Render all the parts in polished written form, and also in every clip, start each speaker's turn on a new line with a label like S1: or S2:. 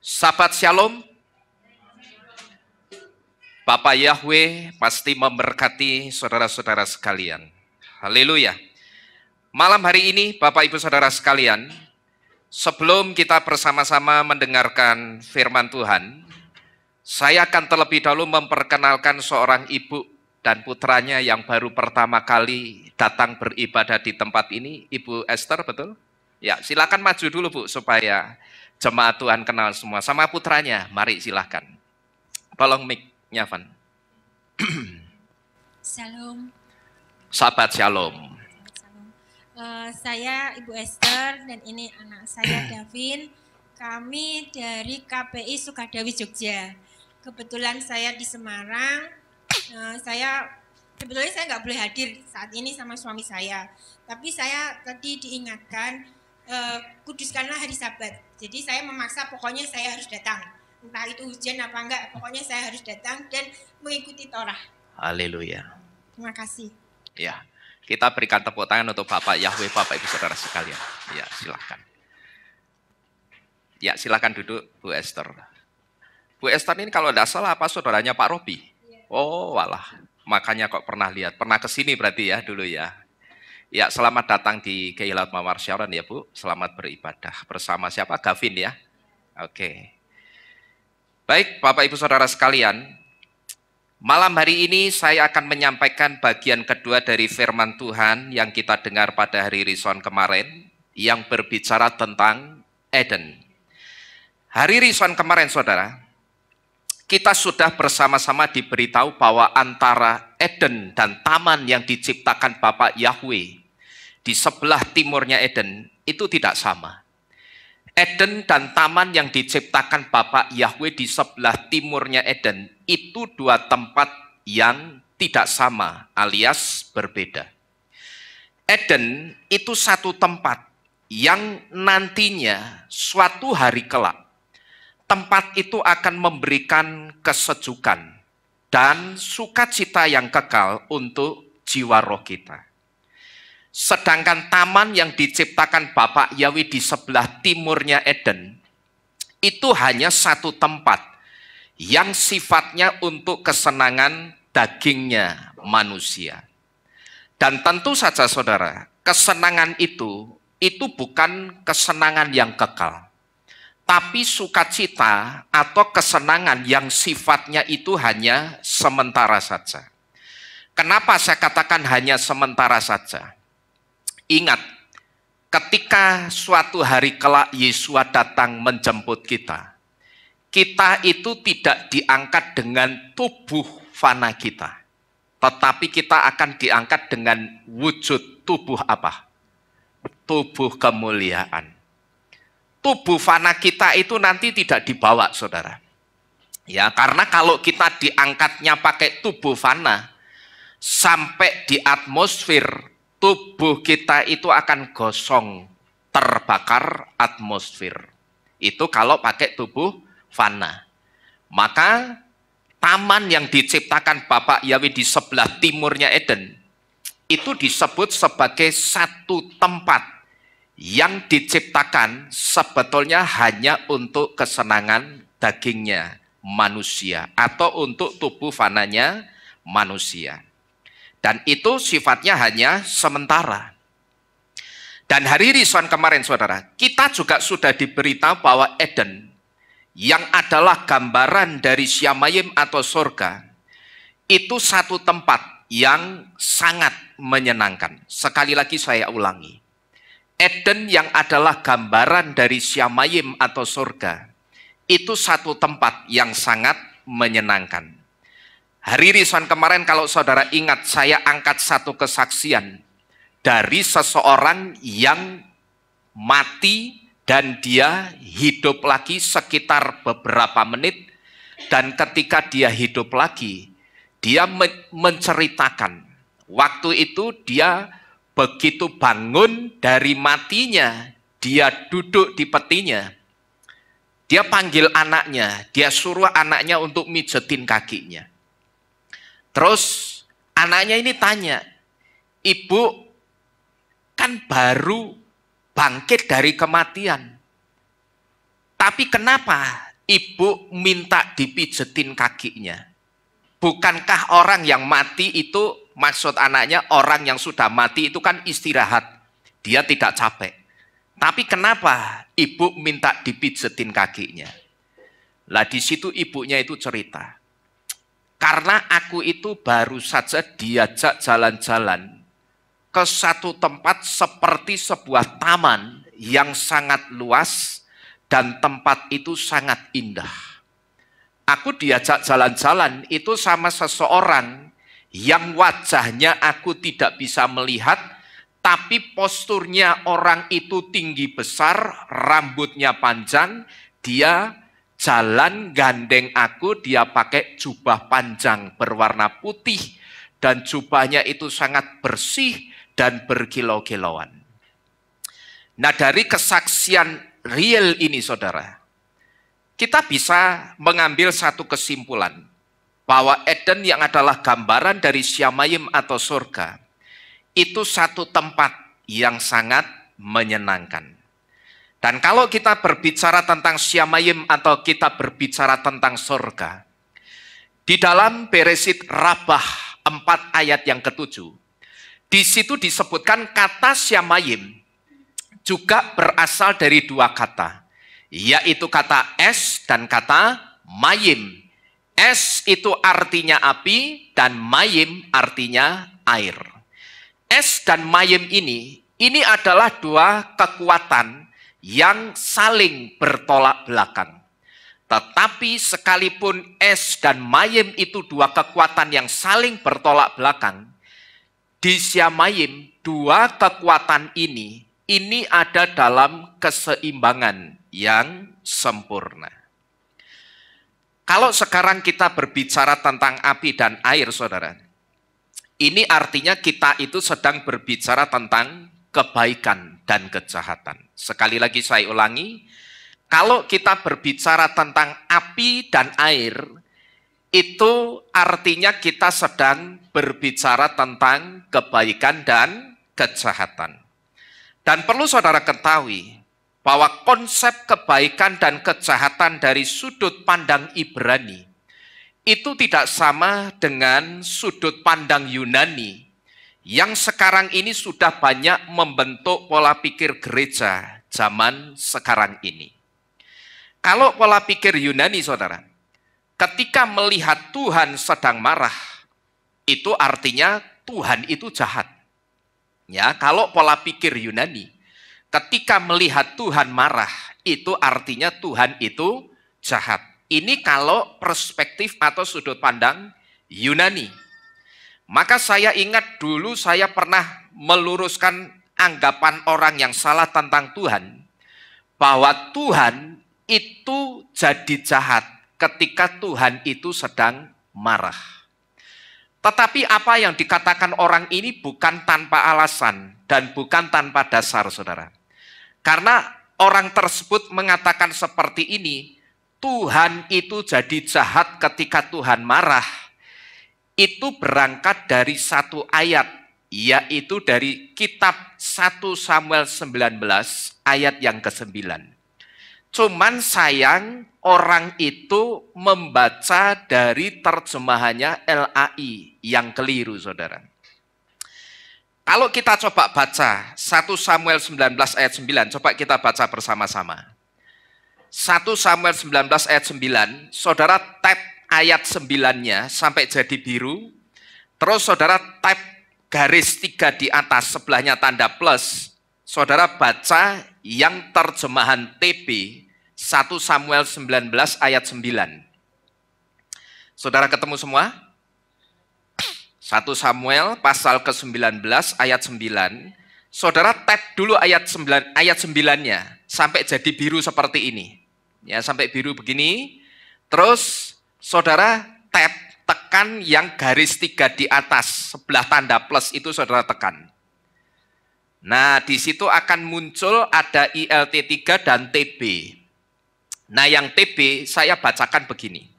S1: Sahabat Shalom, Bapak Yahweh pasti memberkati saudara-saudara sekalian. Haleluya. Malam hari ini Bapak Ibu Saudara sekalian, sebelum kita bersama-sama mendengarkan firman Tuhan, saya akan terlebih dahulu memperkenalkan seorang ibu dan putranya yang baru pertama kali datang beribadah di tempat ini. Ibu Esther, betul? Ya, silakan maju dulu Bu, supaya jemaat Tuhan kenal semua. Sama putranya, mari silakan. Tolong mic-nya, Van.
S2: Shalom.
S1: Sahabat Shalom.
S2: Shalom. Saya Ibu Esther dan ini anak saya Davin. Kami dari KPI Sukadawi Jogja. Kebetulan saya di Semarang. Sebetulnya saya nggak boleh hadir saat ini sama suami saya. Tapi saya tadi diingatkan, kuduskanlah hari Sabat. Jadi saya memaksa, pokoknya saya harus datang. Entah itu hujan apa enggak, pokoknya saya harus datang dan mengikuti Torah.
S1: Haleluya.
S2: Terima kasih.
S1: Ya, kita berikan tepuk tangan untuk Bapak Yahweh, Bapak Ibu Saudara sekalian. Ya, silakan. Ya, silakan duduk Bu Esther. Bu Esther ini kalau tidak salah apa saudaranya Pak Robi? Oh, walah. Makanya kok pernah lihat. Pernah kesini berarti ya dulu ya. Ya, selamat datang di Keilat Mawar Syaron ya Bu. Selamat beribadah bersama siapa? Gavin ya. Oke. Baik, Bapak Ibu Saudara sekalian. Malam hari ini saya akan menyampaikan bagian kedua dari firman Tuhan yang kita dengar pada hari Rison kemarin, yang berbicara tentang Eden. Hari Rison kemarin, saudara, kita sudah bersama-sama diberitahu bahwa antara Eden dan taman yang diciptakan Bapak Yahweh di sebelah timurnya Eden itu tidak sama. Eden dan taman yang diciptakan Bapak Yahweh di sebelah timurnya Eden itu dua tempat yang tidak sama alias berbeda. Eden itu satu tempat yang nantinya suatu hari kelak tempat itu akan memberikan kesejukan dan sukacita yang kekal untuk jiwa roh kita. Sedangkan taman yang diciptakan Bapak Yahweh di sebelah timurnya Eden, itu hanya satu tempat yang sifatnya untuk kesenangan dagingnya manusia. Dan tentu saja saudara, kesenangan itu bukan kesenangan yang kekal. Tapi sukacita atau kesenangan yang sifatnya itu hanya sementara saja. Kenapa saya katakan hanya sementara saja? Ingat, ketika suatu hari kelak Yesua datang menjemput kita, kita itu tidak diangkat dengan tubuh fana kita, tetapi kita akan diangkat dengan wujud tubuh apa? Tubuh kemuliaan. Tubuh fana kita itu nanti tidak dibawa, saudara. Ya, karena kalau kita diangkatnya pakai tubuh fana, sampai di atmosfer, tubuh kita itu akan gosong, terbakar atmosfer. Itu kalau pakai tubuh fana. Maka taman yang diciptakan Bapak Yahweh di sebelah timurnya Eden, itu disebut sebagai satu tempat yang diciptakan sebetulnya hanya untuk kesenangan dagingnya manusia atau untuk tubuh fananya manusia. Dan itu sifatnya hanya sementara. Dan hari Rison kemarin saudara, kita juga sudah diberitahu bahwa Eden yang adalah gambaran dari Syamayim atau surga, itu satu tempat yang sangat menyenangkan. Sekali lagi saya ulangi. Eden yang adalah gambaran dari Syamayim atau surga, itu satu tempat yang sangat menyenangkan. Hari Rison kemarin kalau saudara ingat, saya angkat satu kesaksian dari seseorang yang mati dan dia hidup lagi sekitar beberapa menit. Dan ketika dia hidup lagi, dia menceritakan waktu itu dia begitu bangun dari matinya, dia duduk di petinya, dia panggil anaknya, dia suruh anaknya untuk mijetin kakinya. Terus anaknya ini tanya, "Ibu, kan baru bangkit dari kematian. Tapi kenapa ibu minta dipijetin kakinya. Bukankah orang yang mati itu, maksud anaknya orang yang sudah mati itu kan istirahat, dia tidak capek. Tapi kenapa ibu minta dipijetin kakinya? Lah di situ ibunya itu cerita, karena aku itu baru saja diajak jalan-jalan ke satu tempat seperti sebuah taman yang sangat luas dan tempat itu sangat indah. Aku diajak jalan-jalan itu sama seseorang yang wajahnya aku tidak bisa melihat, tapi posturnya orang itu tinggi besar, rambutnya panjang, dia jalan gandeng aku, dia pakai jubah panjang berwarna putih, dan jubahnya itu sangat bersih dan berkilau-kilauan. Nah, dari kesaksian real ini saudara, kita bisa mengambil satu kesimpulan, bahwa Eden yang adalah gambaran dari Syamayim atau surga, itu satu tempat yang sangat menyenangkan. Dan kalau kita berbicara tentang Syamayim atau kita berbicara tentang surga, di dalam Beresit Rabah 4 ayat yang ke-7, di situ disebutkan kata Syamayim juga berasal dari dua kata, yaitu kata es dan kata mayim. Es itu artinya api dan mayim artinya air. Es dan mayim ini adalah dua kekuatan yang saling bertolak belakang. Tetapi sekalipun es dan mayim itu dua kekuatan yang saling bertolak belakang, di Syamayim dua kekuatan ini ada dalam keseimbangan yang sempurna. Kalau sekarang kita berbicara tentang api dan air, saudara, ini artinya kita itu sedang berbicara tentang kebaikan dan kejahatan. Sekali lagi saya ulangi, kalau kita berbicara tentang api dan air, itu artinya kita sedang berbicara tentang kebaikan dan kejahatan. Dan perlu saudara ketahui bahwa konsep kebaikan dan kejahatan dari sudut pandang Ibrani itu tidak sama dengan sudut pandang Yunani yang sekarang ini sudah banyak membentuk pola pikir gereja zaman sekarang ini. Kalau pola pikir Yunani, saudara, ketika melihat Tuhan sedang marah, itu artinya Tuhan itu jahat. Ya, kalau pola pikir Yunani, ketika melihat Tuhan marah, itu artinya Tuhan itu jahat. Ini kalau perspektif atau sudut pandang Yunani. Maka saya ingat dulu saya pernah meluruskan anggapan orang yang salah tentang Tuhan, bahwa Tuhan itu jadi jahat ketika Tuhan itu sedang marah. Tetapi apa yang dikatakan orang ini bukan tanpa alasan dan bukan tanpa dasar, saudara. Karena orang tersebut mengatakan seperti ini, Tuhan itu jadi jahat ketika Tuhan marah. Itu berangkat dari satu ayat, yaitu dari kitab 1 Samuel 19 ayat yang ke-9. Cuman sayang orang itu membaca dari terjemahannya LAI yang keliru, saudara. Kalau kita coba baca 1 Samuel 19 ayat 9, coba kita baca bersama-sama. 1 Samuel 19 ayat 9, saudara tap ayat 9-nya sampai jadi biru, terus saudara tap garis 3 di atas sebelahnya tanda plus, saudara baca yang terjemahan TB 1 Samuel 19 ayat 9. Saudara ketemu semua? 1 Samuel pasal ke-19 ayat 9. Saudara tap dulu ayat 9-nya sampai jadi biru seperti ini. Ya, sampai biru begini. Terus saudara tap tekan yang garis 3 di atas sebelah tanda plus itu saudara tekan. Nah, di situ akan muncul ada ILT3 dan TB. Nah, yang TB saya bacakan begini.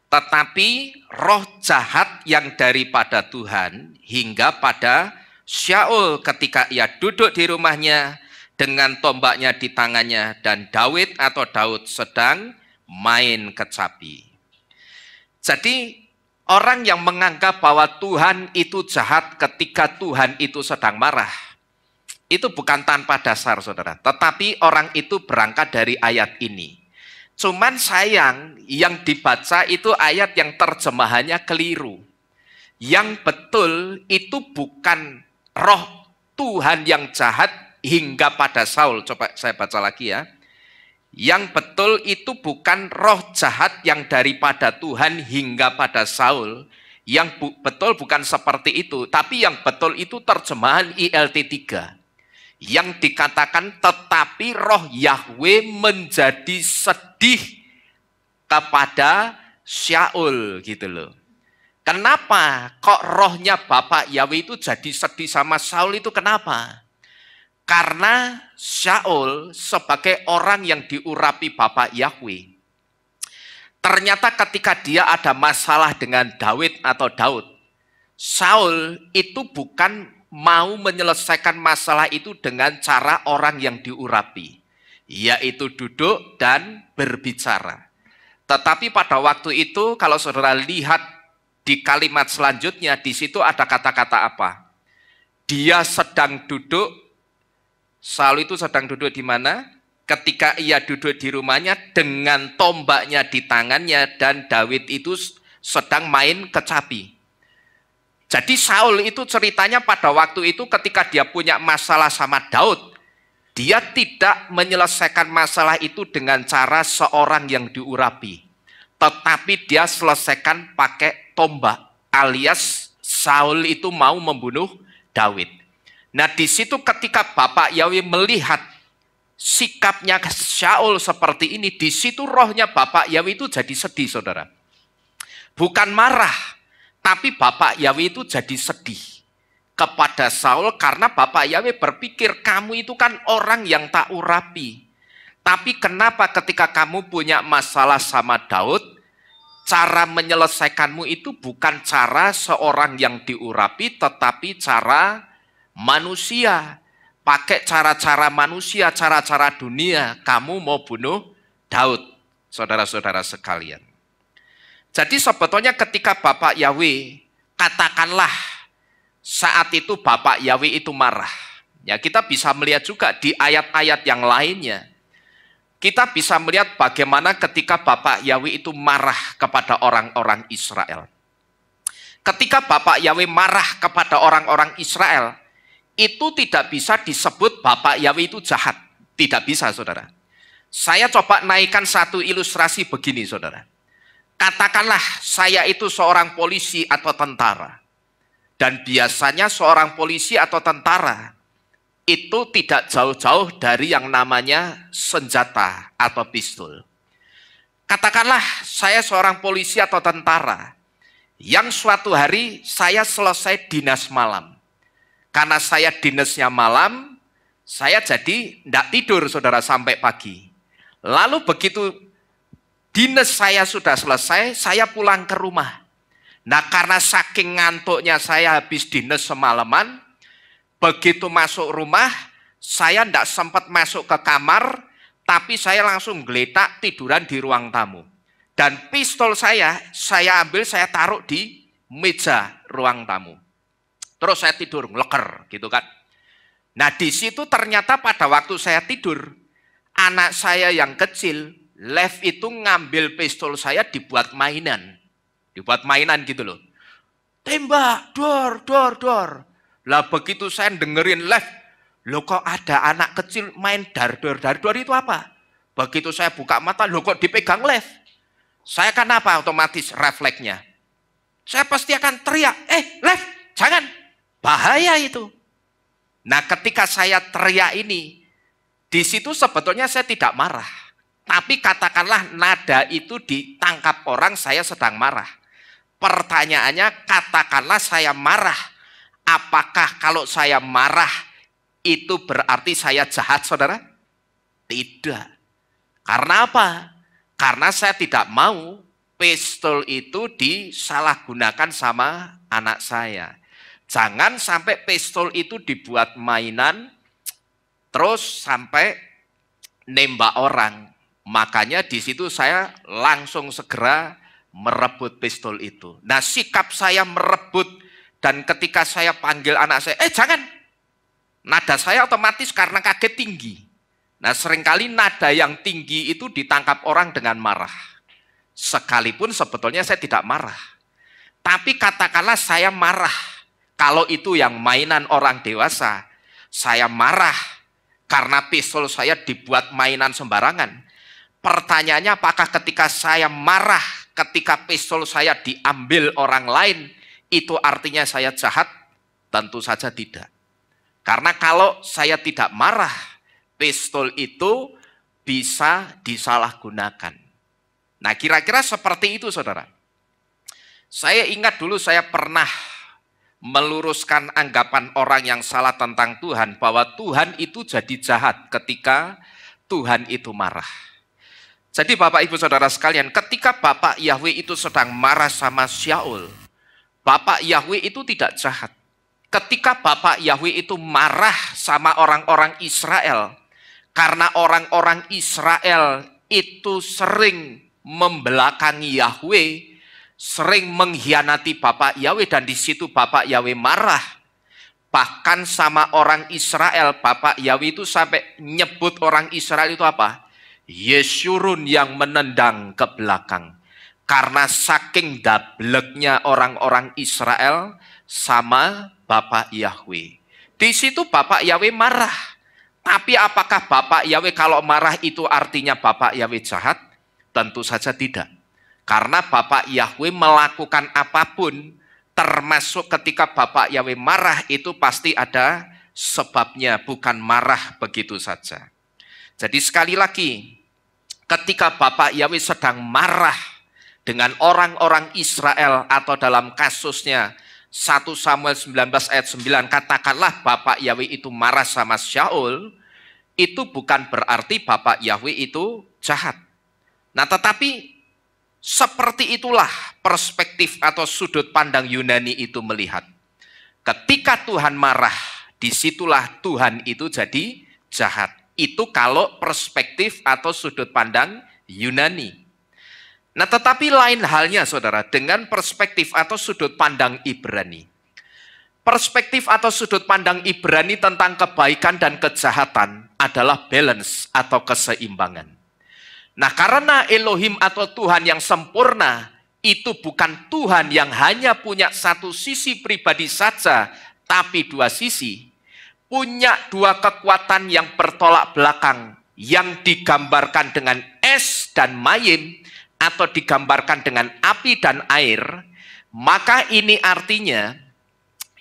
S1: Tetapi roh jahat yang daripada Tuhan hingga pada Syaul ketika ia duduk di rumahnya dengan tombaknya di tangannya dan Daud sedang main kecapi. Jadi orang yang menganggap bahwa Tuhan itu jahat ketika Tuhan itu sedang marah, itu bukan tanpa dasar, saudara. Tetapi orang itu berangkat dari ayat ini. Cuman sayang, yang dibaca itu ayat yang terjemahannya keliru. Yang betul itu bukan roh Tuhan yang jahat hingga pada Saul. Coba saya baca lagi ya. Yang betul itu bukan roh jahat yang daripada Tuhan hingga pada Saul. Yang betul bukan seperti itu. Tapi yang betul itu terjemahan ILT 3. Yang dikatakan tetapi roh Yahweh menjadi sedih kepada Syaul gitu loh. Kenapa kok rohnya Bapak Yahweh itu jadi sedih sama Saul itu kenapa? Karena Syaul sebagai orang yang diurapi Bapak Yahweh, ternyata ketika dia ada masalah dengan Daud, Saul itu bukan mau menyelesaikan masalah itu dengan cara orang yang diurapi, yaitu duduk dan berbicara. Tetapi pada waktu itu kalau saudara lihat di kalimat selanjutnya, di situ ada kata-kata apa? Dia sedang duduk, Saul itu sedang duduk di mana? Ketika ia duduk di rumahnya dengan tombaknya di tangannya dan Daud itu sedang main kecapi. Jadi Saul itu ceritanya pada waktu itu ketika dia punya masalah sama Daud, dia tidak menyelesaikan masalah itu dengan cara seorang yang diurapi. Tetapi dia selesaikan pakai tombak, alias Saul itu mau membunuh Daud. Nah di situ ketika Bapak Yahweh melihat sikapnya Saul seperti ini, di situ rohnya Bapak Yahweh itu jadi sedih, saudara. Bukan marah, tapi Bapak Yahweh itu jadi sedih kepada Saul karena Bapak Yahweh berpikir kamu itu kan orang yang tak urapi. Tapi kenapa ketika kamu punya masalah sama Daud, cara menyelesaikanmu itu bukan cara seorang yang diurapi, tetapi cara manusia. Pakai cara-cara manusia, cara-cara dunia, kamu mau bunuh Daud, saudara-saudara sekalian. Jadi sebetulnya ketika Bapak Yahweh, katakanlah saat itu Bapak Yahweh itu marah. Ya kita bisa melihat juga di ayat-ayat yang lainnya. Kita bisa melihat bagaimana ketika Bapak Yahweh itu marah kepada orang-orang Israel. Ketika Bapak Yahweh marah kepada orang-orang Israel, itu tidak bisa disebut Bapak Yahweh itu jahat. Tidak bisa, saudara. Saya coba naikkan satu ilustrasi begini, saudara. Katakanlah saya itu seorang polisi atau tentara. Dan biasanya seorang polisi atau tentara itu tidak jauh-jauh dari yang namanya senjata atau pistol. Katakanlah saya seorang polisi atau tentara yang suatu hari saya selesai dinas malam. Karena saya dinasnya malam, saya jadi tidak tidur, saudara, sampai pagi. Lalu begitu dinas saya sudah selesai, saya pulang ke rumah. Nah karena saking ngantuknya saya habis dinas semalaman, begitu masuk rumah, saya tidak sempat masuk ke kamar, tapi saya langsung geletak tiduran di ruang tamu. Dan pistol saya ambil, saya taruh di meja ruang tamu. Terus saya tidur, ngeleker gitu kan. Nah di situ ternyata pada waktu saya tidur, anak saya yang kecil, Lev itu ngambil pistol saya dibuat mainan. Dibuat mainan gitu loh. Tembak, dor. Lah begitu saya dengerin Lev, loh kok ada anak kecil main dar-dor itu apa? Begitu saya buka mata, loh kok dipegang Lev? Saya kan apa otomatis refleksnya? Saya pasti akan teriak, Lev, jangan, bahaya itu. Nah ketika saya teriak ini, di situ sebetulnya saya tidak marah. Tapi katakanlah nada itu ditangkap orang saya sedang marah. Pertanyaannya katakanlah saya marah. Apakah kalau saya marah itu berarti saya jahat, saudara? Tidak. Karena apa? Karena saya tidak mau pistol itu disalahgunakan sama anak saya. Jangan sampai pistol itu dibuat mainan terus sampai nembak orang. Makanya di situ saya langsung segera merebut pistol itu. Nah, sikap saya merebut dan ketika saya panggil anak saya, jangan. Nada saya otomatis karena kaget tinggi. Nah, seringkali nada yang tinggi itu ditangkap orang dengan marah. Sekalipun sebetulnya saya tidak marah. Tapi katakanlah saya marah. Kalau itu yang mainan orang dewasa, saya marah karena pistol saya dibuat mainan sembarangan. Pertanyaannya, apakah ketika saya marah, ketika pistol saya diambil orang lain, itu artinya saya jahat? Tentu saja tidak. Karena kalau saya tidak marah, pistol itu bisa disalahgunakan. Nah, kira-kira seperti itu, saudara. Saya ingat dulu saya pernah meluruskan anggapan orang yang salah tentang Tuhan, bahwa Tuhan itu jadi jahat ketika Tuhan itu marah. Jadi Bapak Ibu Saudara sekalian, ketika Bapak Yahweh itu sedang marah sama Syaul, Bapak Yahweh itu tidak jahat. Ketika Bapak Yahweh itu marah sama orang-orang Israel, karena orang-orang Israel itu sering membelakangi Yahweh, sering mengkhianati Bapak Yahweh, dan di situ Bapak Yahweh marah. Bahkan sama orang Israel, Bapak Yahweh itu sampai nyebut orang Israel itu apa? Yeshurun, yang menendang ke belakang. Karena saking dableknya orang-orang Israel sama Bapak Yahweh. Di situ Bapak Yahweh marah. Tapi apakah Bapak Yahweh kalau marah itu artinya Bapak Yahweh jahat? Tentu saja tidak. Karena Bapak Yahweh melakukan apapun, termasuk ketika Bapak Yahweh marah, itu pasti ada sebabnya, bukan marah begitu saja. Jadi sekali lagi, ketika Bapak Yahweh sedang marah dengan orang-orang Israel, atau dalam kasusnya 1 Samuel 19 ayat 9, katakanlah Bapak Yahweh itu marah sama Syaul, itu bukan berarti Bapak Yahweh itu jahat. Nah, tetapi seperti itulah perspektif atau sudut pandang Yunani itu melihat. Ketika Tuhan marah, disitulah Tuhan itu jadi jahat. Itu kalau perspektif atau sudut pandang Yunani. Nah, tetapi lain halnya saudara dengan perspektif atau sudut pandang Ibrani. Perspektif atau sudut pandang Ibrani tentang kebaikan dan kejahatan adalah balance atau keseimbangan. Nah, karena Elohim atau Tuhan yang sempurna itu bukan Tuhan yang hanya punya satu sisi pribadi saja, tapi dua sisi. Punya dua kekuatan yang bertolak belakang, yang digambarkan dengan es dan mayim, atau digambarkan dengan api dan air. Maka ini artinya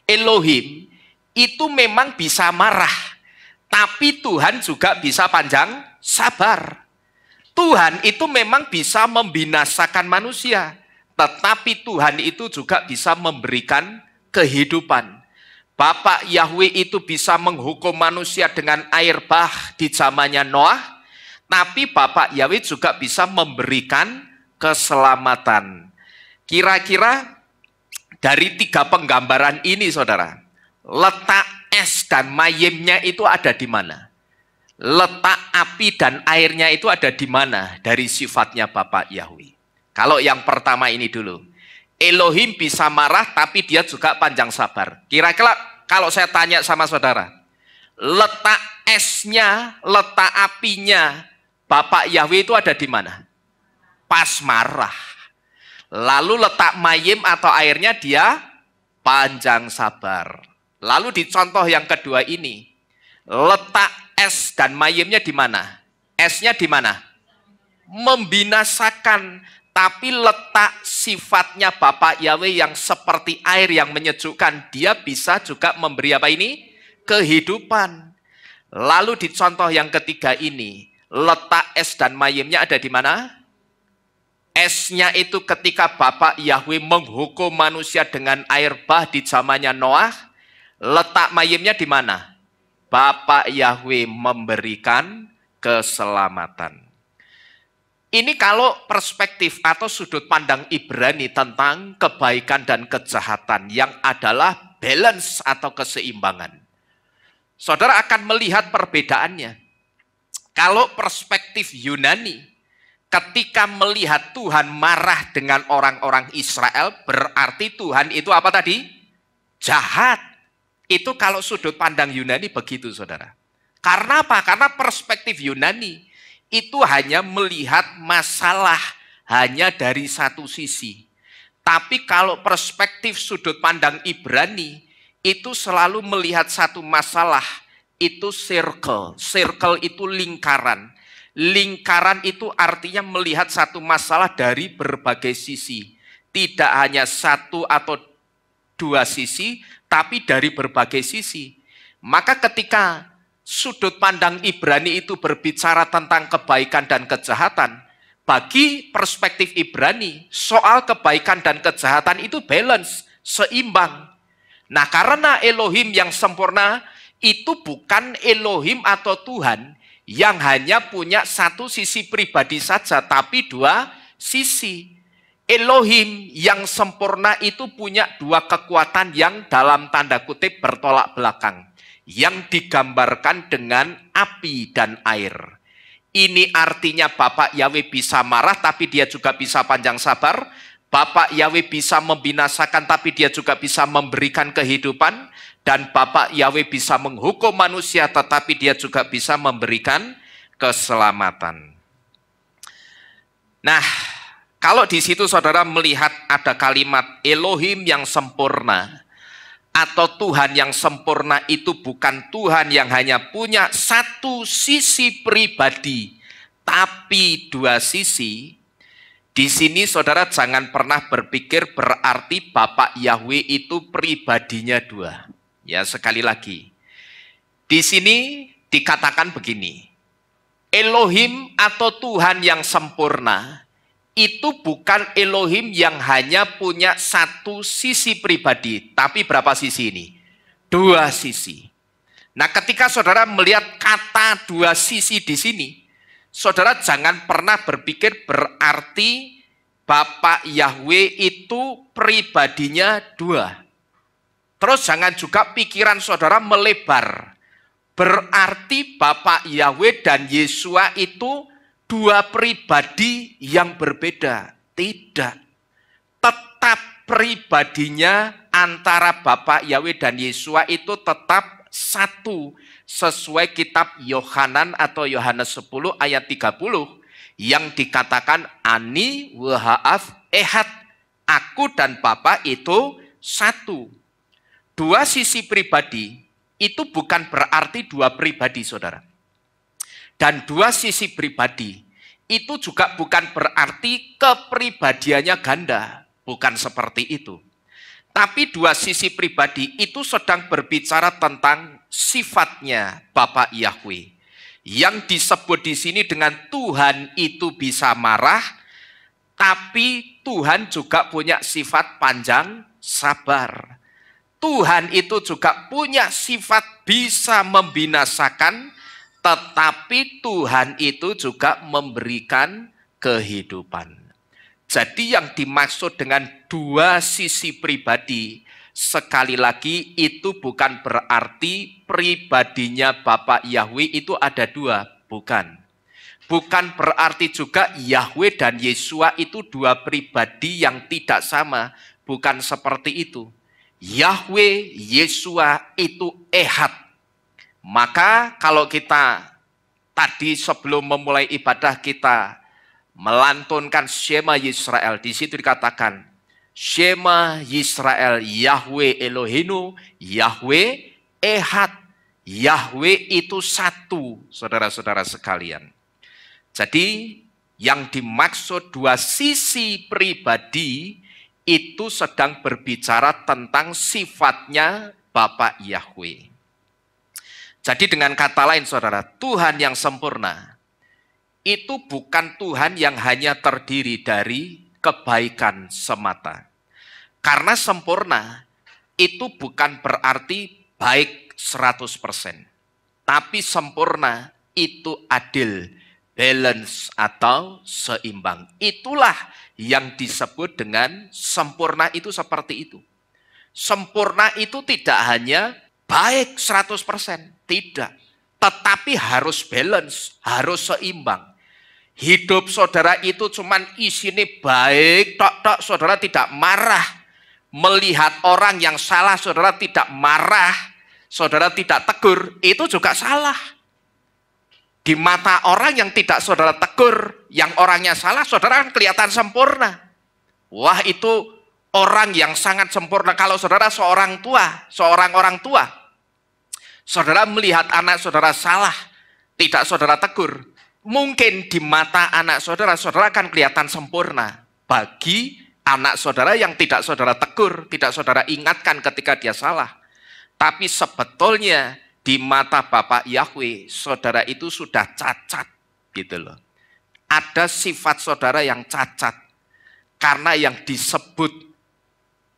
S1: Elohim itu memang bisa marah, tapi Tuhan juga bisa panjang sabar. Tuhan itu memang bisa membinasakan manusia, tetapi Tuhan itu juga bisa memberikan kehidupan. Bapak Yahweh itu bisa menghukum manusia dengan air bah di zamannya Noah, tapi Bapak Yahweh juga bisa memberikan keselamatan. Kira-kira dari tiga penggambaran ini, saudara, letak es dan mayimnya itu ada di mana? Letak api dan airnya itu ada di mana dari sifatnya Bapak Yahweh? Kalau yang pertama ini dulu, Elohim bisa marah tapi dia juga panjang sabar. Kira-kira kalau saya tanya sama saudara, letak esnya, letak apinya Bapak Yahweh itu ada di mana? Pas marah. Lalu letak mayim atau airnya dia panjang sabar. Lalu di contoh yang kedua ini, letak es dan mayimnya di mana? Esnya di mana? Membinasakan. Tapi letak sifatnya Bapak Yahweh yang seperti air yang menyejukkan, dia bisa juga memberi apa ini? Kehidupan. Lalu di contoh yang ketiga ini, letak es dan mayimnya ada di mana? Esnya itu ketika Bapak Yahweh menghukum manusia dengan air bah di zamannya Noah, letak mayimnya di mana? Bapak Yahweh memberikan keselamatan. Ini kalau perspektif atau sudut pandang Ibrani tentang kebaikan dan kejahatan yang adalah balance atau keseimbangan. Saudara akan melihat perbedaannya. Kalau perspektif Yunani, Ketika melihat Tuhan marah dengan orang-orang Israel, berarti Tuhan itu apa tadi? Jahat. Itu kalau sudut pandang Yunani begitu, saudara. Karena apa? Karena perspektif Yunani itu hanya melihat masalah hanya dari satu sisi. Tapi kalau perspektif sudut pandang Ibrani itu selalu melihat satu masalah, itu circle. Circle itu lingkaran. Lingkaran itu artinya melihat satu masalah dari berbagai sisi. Tidak hanya satu atau dua sisi, tapi dari berbagai sisi. Maka ketika sudut pandang Ibrani itu berbicara tentang kebaikan dan kejahatan, bagi perspektif Ibrani, soal kebaikan dan kejahatan itu balance, seimbang. Nah, karena Elohim yang sempurna itu bukan Elohim atau Tuhan yang hanya punya satu sisi pribadi saja, tapi dua sisi. Elohim yang sempurna itu punya dua kekuatan yang dalam tanda kutip bertolak belakang, yang digambarkan dengan api dan air. Ini artinya Bapak Yahweh bisa marah, tapi dia juga bisa panjang sabar. Bapak Yahweh bisa membinasakan, tapi dia juga bisa memberikan kehidupan. Dan Bapak Yahweh bisa menghukum manusia, tetapi dia juga bisa memberikan keselamatan. Nah, kalau di situ saudara melihat ada kalimat Elohim yang sempurna, atau Tuhan yang sempurna itu bukan Tuhan yang hanya punya satu sisi pribadi, tapi dua sisi. Di sini saudara jangan pernah berpikir berarti Bapak Yahweh itu pribadinya dua. Ya, sekali lagi. Di sini dikatakan begini. Elohim atau Tuhan yang sempurna itu bukan Elohim yang hanya punya satu sisi pribadi, tapi berapa sisi ini? Dua sisi. Nah, ketika saudara melihat kata dua sisi di sini, saudara jangan pernah berpikir berarti Bapak Yahweh itu pribadinya dua. Terus jangan juga pikiran saudara melebar. Berarti Bapak Yahweh dan Yesua itu dua pribadi yang berbeda. Tidak. Tetap pribadinya antara Bapak Yahweh dan Yesua itu tetap satu. Sesuai kitab Yohanan atau Yohanes 10 ayat 30 yang dikatakan Ani wahaf ehad. Aku dan Bapa itu satu. Dua sisi pribadi itu bukan berarti dua pribadi, saudara. Dan dua sisi pribadi itu juga bukan berarti kepribadiannya ganda. Bukan seperti itu. Tapi dua sisi pribadi itu sedang berbicara tentang sifatnya Bapak Yahweh. Yang disebut di sini dengan Tuhan itu bisa marah, tapi Tuhan juga punya sifat panjang sabar. Tuhan itu juga punya sifat bisa membinasakan, tetapi Tuhan itu juga memberikan kehidupan. Jadi yang dimaksud dengan dua sisi pribadi, sekali lagi itu bukan berarti pribadinya Bapak Yahweh itu ada dua, bukan. Bukan berarti juga Yahweh dan Yesua itu dua pribadi yang tidak sama, bukan seperti itu. Yahweh, Yesua itu ehad. Maka kalau kita tadi sebelum memulai ibadah kita melantunkan Shema Yisrael, di situ dikatakan Shema Yisrael, Yahweh Elohenu, Yahweh ehad. Yahweh itu satu, saudara-saudara sekalian. Jadi yang dimaksud dua sisi pribadi itu sedang berbicara tentang sifatnya Bapak Yahweh. Jadi dengan kata lain saudara, Tuhan yang sempurna itu bukan Tuhan yang hanya terdiri dari kebaikan semata. Karena sempurna itu bukan berarti baik 100%. Tapi sempurna itu adil, balance atau seimbang. Itulah yang disebut dengan sempurna itu seperti itu. Sempurna itu tidak hanya baik 100%, tidak. Tetapi harus balance, harus seimbang. Hidup saudara itu cuman isinya baik, tok-tok, saudara tidak marah. Melihat orang yang salah, saudara tidak marah, saudara tidak tegur, itu juga salah. Di mata orang yang tidak saudara tegur, yang orangnya salah, saudara kan kelihatan sempurna. Wah, itu orang yang sangat sempurna. Kalau saudara seorang orang tua, saudara melihat anak saudara salah, tidak saudara tegur, mungkin di mata anak saudara, saudara akan kelihatan sempurna. Bagi anak saudara yang tidak saudara tegur, tidak saudara ingatkan ketika dia salah. Tapi sebetulnya di mata Bapak Yahweh, saudara itu sudah cacat, gitu loh. Ada sifat saudara yang cacat. Karena yang disebut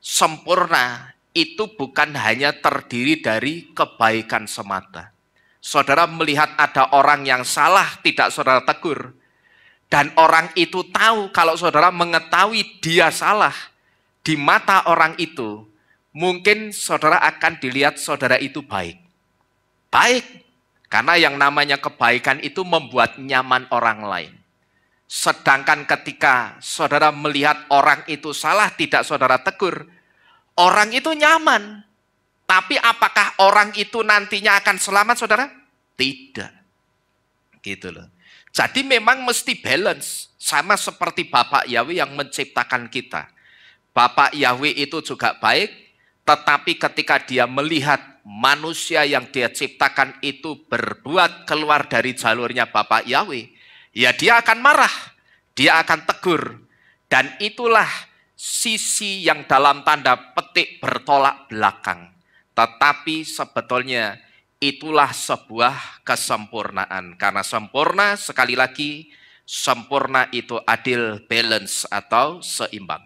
S1: sempurna itu bukan hanya terdiri dari kebaikan semata. Saudara melihat ada orang yang salah, tidak saudara tegur. Dan orang itu tahu, kalau saudara mengetahui dia salah, di mata orang itu, mungkin saudara akan dilihat saudara itu baik. Baik, karena yang namanya kebaikan itu membuat nyaman orang lain. Sedangkan ketika saudara melihat orang itu salah, tidak saudara tegur, orang itu nyaman. Tapi apakah orang itu nantinya akan selamat, saudara? Tidak. Gitu loh. Jadi memang mesti balance. Sama seperti Bapak Yahweh yang menciptakan kita. Bapak Yahweh itu juga baik, tetapi ketika dia melihat manusia yang dia ciptakan itu berbuat keluar dari jalurnya Bapak Yahweh, ya dia akan marah, dia akan tegur. Dan itulah sisi yang dalam tanda petik bertolak belakang. Tetapi sebetulnya itulah sebuah kesempurnaan. Karena sempurna, sekali lagi, sempurna itu adil, balance atau seimbang.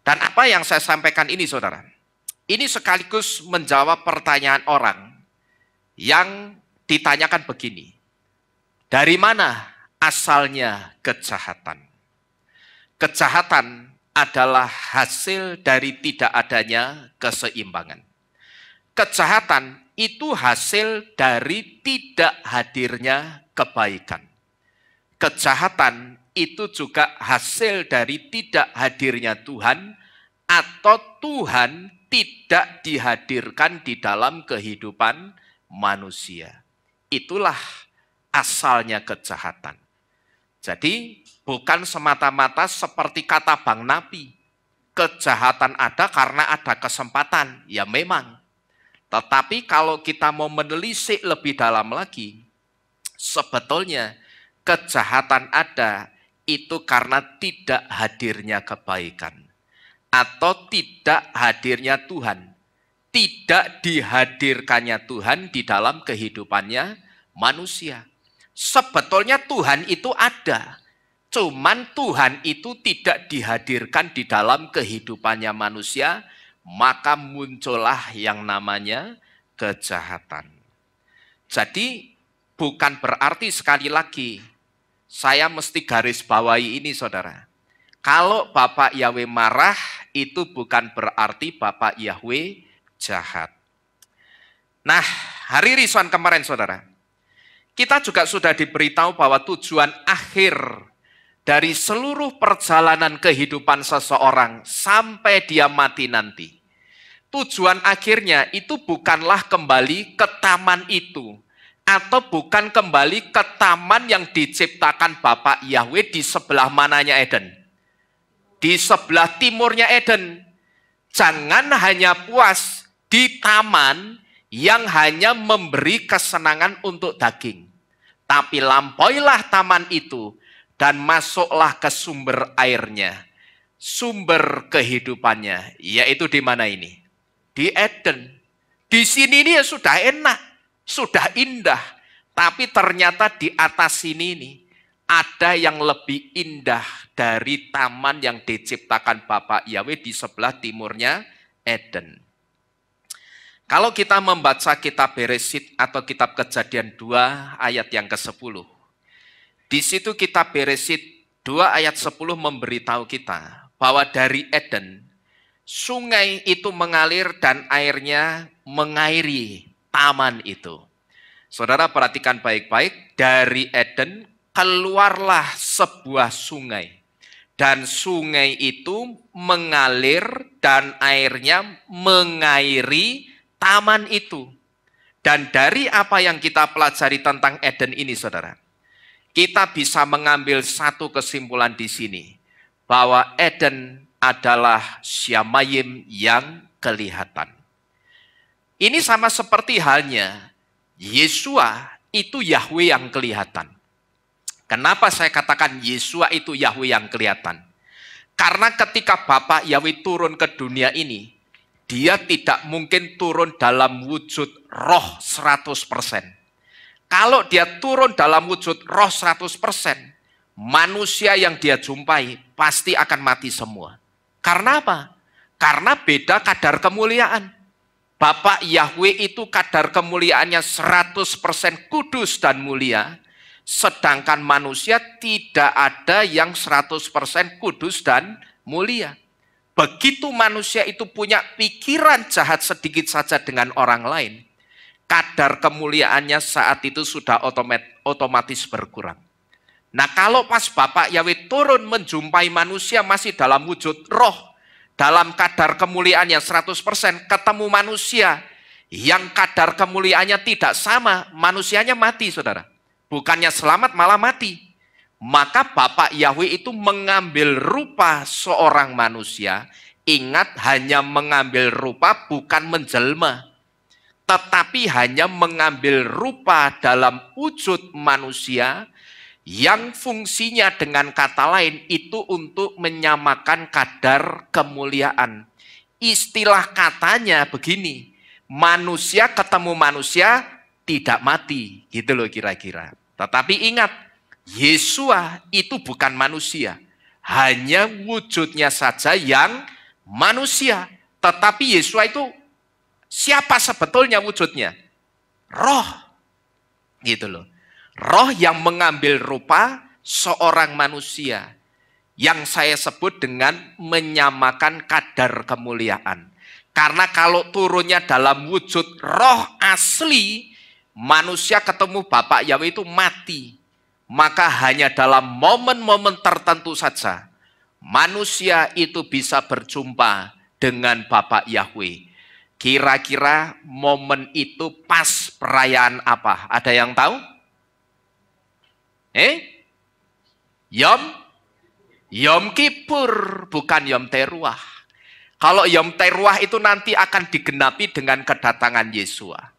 S1: Dan apa yang saya sampaikan ini, saudara, ini sekaligus menjawab pertanyaan orang yang ditanyakan begini. Dari mana asalnya kejahatan? Kejahatan adalah hasil dari tidak adanya keseimbangan. Kejahatan itu hasil dari tidak hadirnya kebaikan. Kejahatan itu juga hasil dari tidak hadirnya Tuhan, atau Tuhan tidak dihadirkan di dalam kehidupan manusia. Itulah asalnya kejahatan. Jadi bukan semata-mata seperti kata Bang Napi, kejahatan ada karena ada kesempatan. Ya memang. Tetapi kalau kita mau menelisik lebih dalam lagi, sebetulnya kejahatan ada itu karena tidak hadirnya kebaikan. Atau tidak hadirnya Tuhan. Tidak dihadirkannya Tuhan di dalam kehidupannya manusia. Sebetulnya Tuhan itu ada. Cuman Tuhan itu tidak dihadirkan di dalam kehidupannya manusia, maka muncullah yang namanya kejahatan. Jadi bukan berarti, sekali lagi, saya mesti garis bawahi ini, saudara. Kalau Bapak Yahweh marah, itu bukan berarti Bapak Yahweh jahat. Nah, hari Risuan kemarin, saudara, kita juga sudah diberitahu bahwa tujuan akhir dari seluruh perjalanan kehidupan seseorang sampai dia mati nanti, tujuan akhirnya itu bukanlah kembali ke taman itu, atau bukan kembali ke taman yang diciptakan Bapak Yahweh di sebelah mananya Eden. Di sebelah timurnya Eden. Jangan hanya puas di taman yang hanya memberi kesenangan untuk daging. Tapi lampauilah taman itu dan masuklah ke sumber airnya. Sumber kehidupannya, yaitu di mana ini? Di Eden. Di sini ini sudah enak, sudah indah. Tapi ternyata di atas sini ini ada yang lebih indah dari taman yang diciptakan Bapak Yahweh di sebelah timurnya Eden. Kalau kita membaca kitab Beresit atau kitab Kejadian 2 ayat yang ke-10. Di situ kitab Beresit 2 ayat 10 memberitahu kita bahwa dari Eden sungai itu mengalir dan airnya mengairi taman itu. Saudara perhatikan baik-baik, dari Eden keluarlah sebuah sungai. Dan sungai itu mengalir dan airnya mengairi taman itu. Dan dari apa yang kita pelajari tentang Eden ini, saudara, kita bisa mengambil satu kesimpulan di sini, bahwa Eden adalah Syamayim yang kelihatan. Ini sama seperti halnya Yesua itu Yahweh yang kelihatan. Kenapa saya katakan Yesua itu Yahweh yang kelihatan? Karena ketika Bapa Yahweh turun ke dunia ini, dia tidak mungkin turun dalam wujud roh 100%. Kalau dia turun dalam wujud roh 100%, manusia yang dia jumpai pasti akan mati semua. Karena apa? Karena beda kadar kemuliaan. Bapa Yahweh itu kadar kemuliaannya 100% kudus dan mulia, sedangkan manusia tidak ada yang 100% kudus dan mulia. Begitu manusia itu punya pikiran jahat sedikit saja dengan orang lain, kadar kemuliaannya saat itu sudah otomatis berkurang. Nah, kalau pas Bapak Yahweh turun menjumpai manusia masih dalam wujud roh, dalam kadar kemuliaannya 100%, ketemu manusia yang kadar kemuliaannya tidak sama, manusianya mati, saudara. Bukannya selamat, malah mati. Maka Bapak Yahweh itu mengambil rupa seorang manusia. Ingat, hanya mengambil rupa, bukan menjelma. Tetapi hanya mengambil rupa dalam wujud manusia yang fungsinya dengan kata lain itu untuk menyamakan kadar kemuliaan. Istilah katanya begini, manusia ketemu manusia tidak mati, gitu loh kira-kira. Tetapi ingat, Yesua itu bukan manusia, hanya wujudnya saja yang manusia. Tetapi Yesua itu siapa sebetulnya wujudnya? Roh, gitu loh. Roh yang mengambil rupa seorang manusia, yang saya sebut dengan menyamakan kadar kemuliaan. Karena kalau turunnya dalam wujud roh asli, manusia ketemu Bapak Yahweh itu mati. Maka hanya dalam momen-momen tertentu saja manusia itu bisa berjumpa dengan Bapak Yahweh. Kira-kira momen itu pas perayaan apa? Ada yang tahu? Yom Kippur, bukan Yom Teruah. Kalau Yom Teruah itu nanti akan digenapi dengan kedatangan Yesua.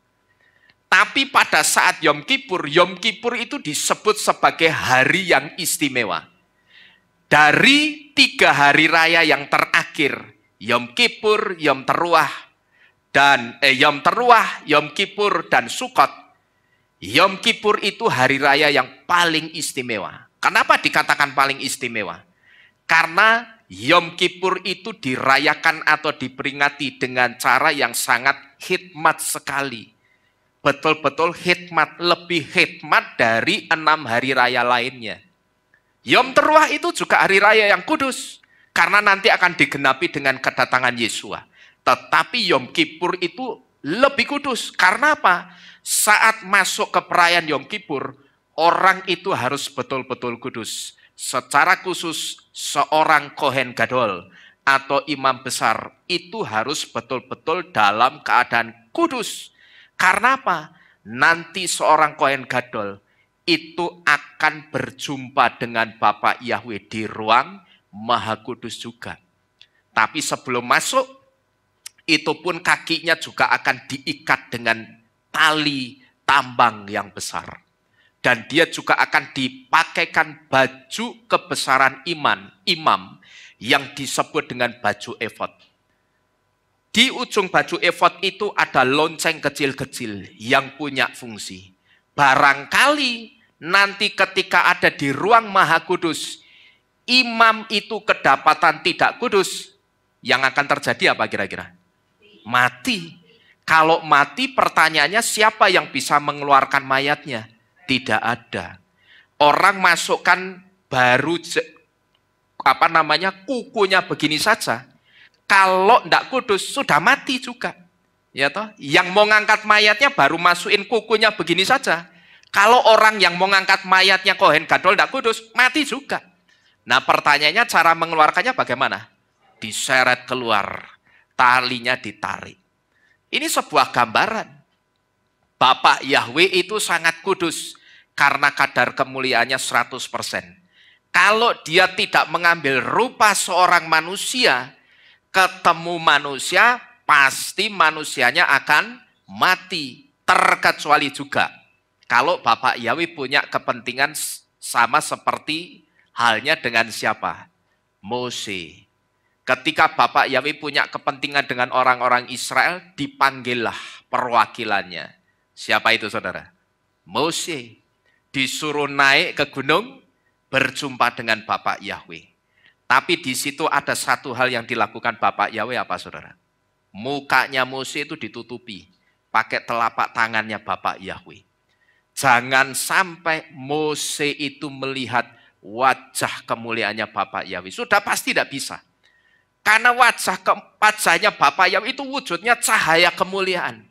S1: Tapi pada saat Yom Kippur itu disebut sebagai hari yang istimewa. Dari 3 hari raya yang terakhir, Yom Kippur, Yom Teruah, Yom Kippur, dan Sukot. Yom Kippur itu hari raya yang paling istimewa. Kenapa dikatakan paling istimewa? Karena Yom Kippur itu dirayakan atau diperingati dengan cara yang sangat hikmat sekali. Betul-betul hikmat, lebih hikmat dari 6 hari raya lainnya. Yom Teruah itu juga hari raya yang kudus, karena nanti akan digenapi dengan kedatangan Yesua. Tetapi Yom Kippur itu lebih kudus, karena apa? Saat masuk ke perayaan Yom Kippur, orang itu harus betul-betul kudus. Secara khusus, seorang Kohen Gadol atau imam besar itu harus betul-betul dalam keadaan kudus. Karena apa? Nanti seorang Kohen Gadol itu akan berjumpa dengan Bapak Yahweh di ruang Maha Kudus juga. Tapi sebelum masuk, itu pun kakinya juga akan diikat dengan tali tambang yang besar. Dan dia juga akan dipakaikan baju kebesaran imam yang disebut dengan baju efod. Di ujung baju efod itu ada lonceng kecil-kecil yang punya fungsi. Barangkali nanti ketika ada di ruang Maha Kudus, imam itu kedapatan tidak kudus, yang akan terjadi apa kira-kira? Mati. Kalau mati, pertanyaannya siapa yang bisa mengeluarkan mayatnya? Tidak ada. Orang masukkan baru kukunya begini saja. Kalau tidak kudus, sudah mati juga. Ya toh? Yang mau ngangkat mayatnya baru masukin kukunya begini saja. Kalau orang yang mau ngangkat mayatnya Kohen Gadol tidak kudus, mati juga. Nah pertanyaannya cara mengeluarkannya bagaimana? Diseret keluar, talinya ditarik. Ini sebuah gambaran. Bapak Yahweh itu sangat kudus karena kadar kemuliaannya 100%. Kalau dia tidak mengambil rupa seorang manusia, ketemu manusia, pasti manusianya akan mati. Terkecuali juga kalau Bapak Yahweh punya kepentingan sama seperti halnya dengan siapa? Mose. Ketika Bapak Yahweh punya kepentingan dengan orang-orang Israel, dipanggillah perwakilannya. Siapa itu saudara? Mose. Disuruh naik ke gunung, berjumpa dengan Bapak Yahweh. Tapi di situ ada satu hal yang dilakukan Bapak Yahweh apa saudara? Mukanya Mose itu ditutupi, pakai telapak tangannya Bapak Yahweh. Jangan sampai Mose itu melihat wajah kemuliaannya Bapak Yahweh. Sudah pasti tidak bisa. Karena wajahnya Bapak Yahweh itu wujudnya cahaya kemuliaan.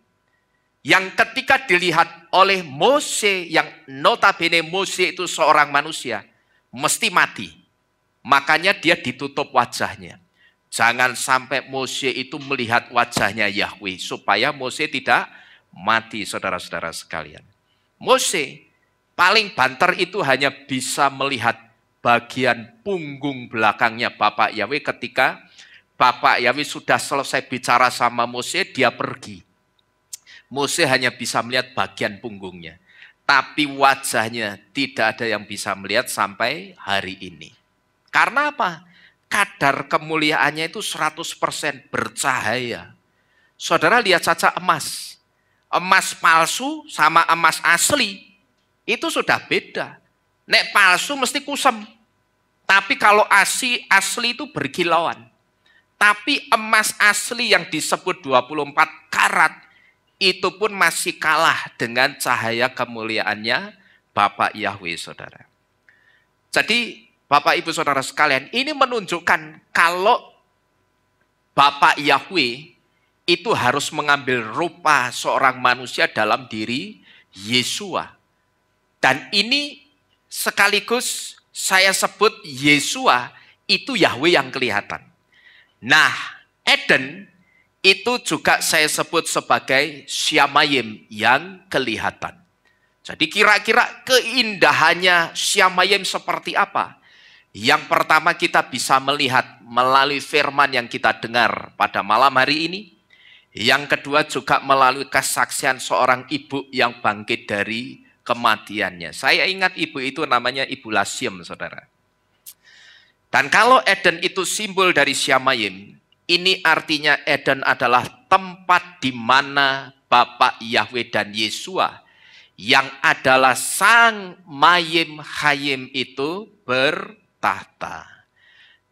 S1: Yang ketika dilihat oleh Mose, yang notabene Mose itu seorang manusia, mesti mati. Makanya dia ditutup wajahnya. Jangan sampai Mose itu melihat wajahnya Yahweh, supaya Mose tidak mati, saudara-saudara sekalian. Mose paling banter itu hanya bisa melihat bagian punggung belakangnya Bapak Yahweh ketika Bapak Yahweh sudah selesai bicara sama Mose, dia pergi. Mose hanya bisa melihat bagian punggungnya. Tapi wajahnya tidak ada yang bisa melihat sampai hari ini. Karena apa? Kadar kemuliaannya itu 100% bercahaya. Saudara lihat saja emas. Emas palsu sama emas asli itu sudah beda. Nek palsu mesti kusem. Tapi kalau asli itu berkilauan. Tapi emas asli yang disebut 24 karat itu pun masih kalah dengan cahaya kemuliaannya Bapak Yahweh, saudara. Jadi Bapak Ibu Saudara sekalian, ini menunjukkan kalau Bapak Yahweh itu harus mengambil rupa seorang manusia dalam diri Yesua. Dan ini sekaligus saya sebut Yesua itu Yahweh yang kelihatan. Nah, Eden itu juga saya sebut sebagai Syamayim yang kelihatan. Jadi kira-kira keindahannya Syamayim seperti apa? Yang pertama kita bisa melihat melalui firman yang kita dengar pada malam hari ini. Yang kedua juga melalui kesaksian seorang ibu yang bangkit dari kematiannya. Saya ingat ibu itu namanya Ibu Lasiem, saudara. Dan kalau Eden itu simbol dari Syamayim, ini artinya Eden adalah tempat di mana Bapak Yahweh dan Yesua yang adalah Sang Mayim Hayim itu bertahta.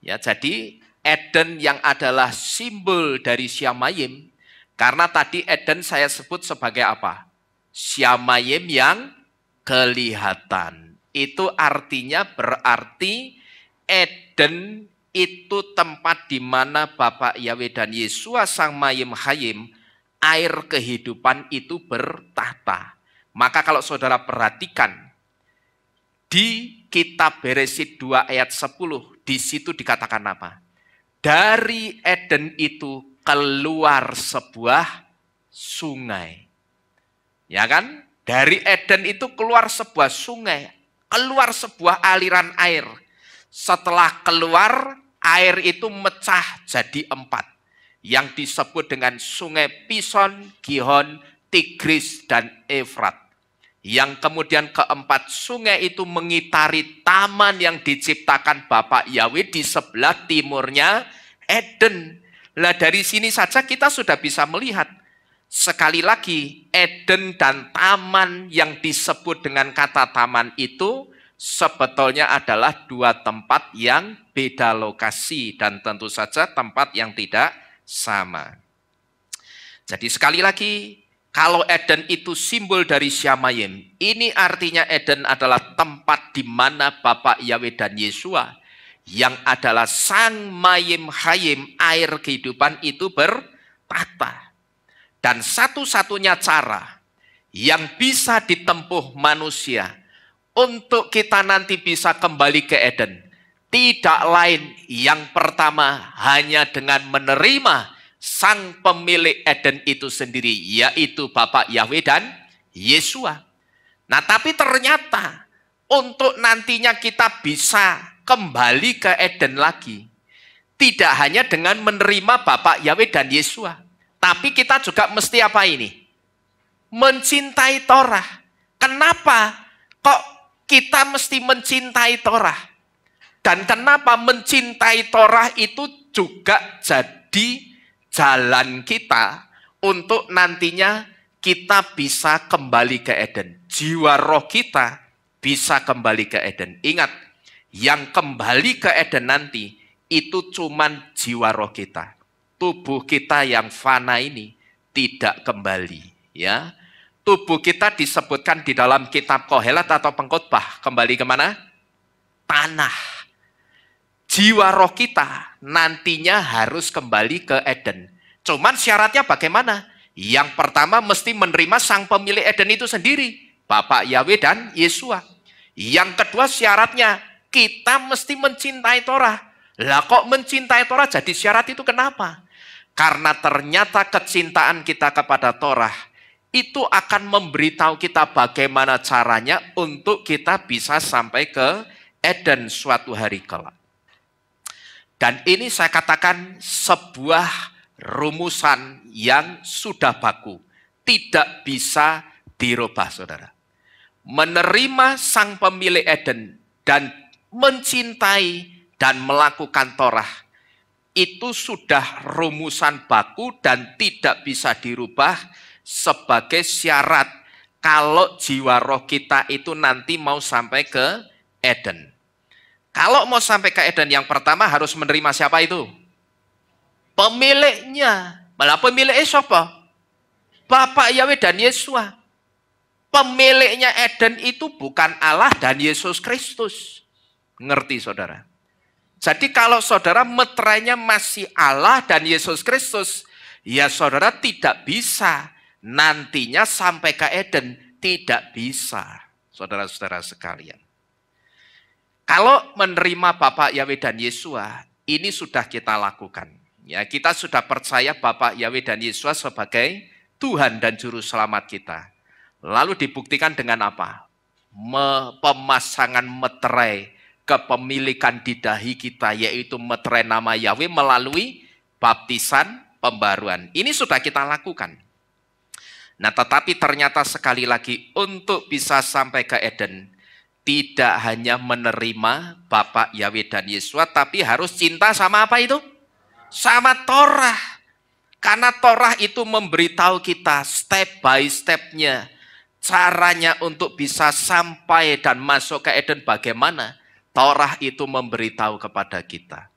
S1: Ya, jadi Eden yang adalah simbol dari Syamayim, karena tadi Eden saya sebut sebagai apa? Syamayim yang kelihatan. Itu artinya berarti Eden itu tempat di mana Bapak Yahweh dan Yesua Sang Mayim Hayim, air kehidupan itu bertahta. Maka kalau saudara perhatikan, di kitab Beresit 2 ayat 10, di situ dikatakan apa? Dari Eden itu keluar sebuah sungai. Ya kan? Dari Eden itu keluar sebuah sungai, keluar sebuah aliran air. Setelah keluar, air itu mecah jadi 4. Yang disebut dengan sungai Pison, Gihon, Tigris, dan Efrat. Yang kemudian keempat, sungai itu mengitari taman yang diciptakan Bapak Yahweh di sebelah timurnya Eden. Nah dari sini saja kita sudah bisa melihat. Sekali lagi, Eden dan taman yang disebut dengan kata taman itu sebetulnya adalah dua tempat yang beda lokasi. Dan tentu saja tempat yang tidak sama. Jadi sekali lagi, kalau Eden itu simbol dari Syamayim, ini artinya Eden adalah tempat di mana Bapak Yahweh dan Yesua yang adalah Sang Mayim Hayim, air kehidupan itu bertahta. Dan satu-satunya cara yang bisa ditempuh manusia untuk kita nanti bisa kembali ke Eden, tidak lain yang pertama hanya dengan menerima sang pemilik Eden itu sendiri, yaitu Bapa Yahweh dan Yesua. Nah, tapi ternyata untuk nantinya kita bisa kembali ke Eden lagi, tidak hanya dengan menerima Bapa Yahweh dan Yesua, tapi kita juga mesti apa ini? Mencintai Torah. Kenapa kok kita mesti mencintai Torah? Dan kenapa mencintai Torah itu juga jadi jalan kita untuk nantinya kita bisa kembali ke Eden. Jiwa roh kita bisa kembali ke Eden. Ingat, yang kembali ke Eden nanti itu cuman jiwa roh kita. Tubuh kita yang fana ini tidak kembali. Ya, tubuh kita disebutkan di dalam kitab Kohelat atau Pengkhotbah. Kembali kemana? Tanah. Jiwa roh kita nantinya harus kembali ke Eden. Cuman syaratnya bagaimana? Yang pertama mesti menerima sang pemilik Eden itu sendiri, Bapa Yahweh dan Yesua. Yang kedua syaratnya kita mesti mencintai Torah. Lah kok mencintai Torah jadi syarat itu kenapa? Karena ternyata kecintaan kita kepada Torah itu akan memberitahu kita bagaimana caranya untuk kita bisa sampai ke Eden suatu hari kelak. Dan ini saya katakan sebuah rumusan yang sudah baku. Tidak bisa dirubah, saudara. Menerima sang pemilik Eden dan mencintai dan melakukan Torah, itu sudah rumusan baku dan tidak bisa dirubah sebagai syarat kalau jiwa roh kita itu nanti mau sampai ke Eden. Kalau mau sampai ke Eden, yang pertama harus menerima siapa itu? Pemiliknya. Malah pemiliknya siapa? Bapa Yahweh dan Yesua. Pemiliknya Eden itu bukan Allah dan Yesus Kristus. Ngerti saudara? Jadi kalau saudara meterainya masih Allah dan Yesus Kristus, ya saudara tidak bisa nantinya sampai ke Eden. Tidak bisa, saudara-saudara sekalian. Kalau menerima Bapa Yahweh dan Yesua, ini sudah kita lakukan. Ya, kita sudah percaya Bapa Yahweh dan Yesua sebagai Tuhan dan Juru Selamat kita. Lalu dibuktikan dengan apa? Pemasangan meterai kepemilikan di dahi kita, yaitu meterai nama Yahweh melalui baptisan pembaruan. Ini sudah kita lakukan. Nah, tetapi ternyata sekali lagi untuk bisa sampai ke Eden, tidak hanya menerima Bapa Yahweh dan Yesua, tapi harus cinta sama apa itu? Sama Torah. Karena Torah itu memberitahu kita step by stepnya, caranya untuk bisa sampai dan masuk ke Eden bagaimana. Torah itu memberitahu kepada kita.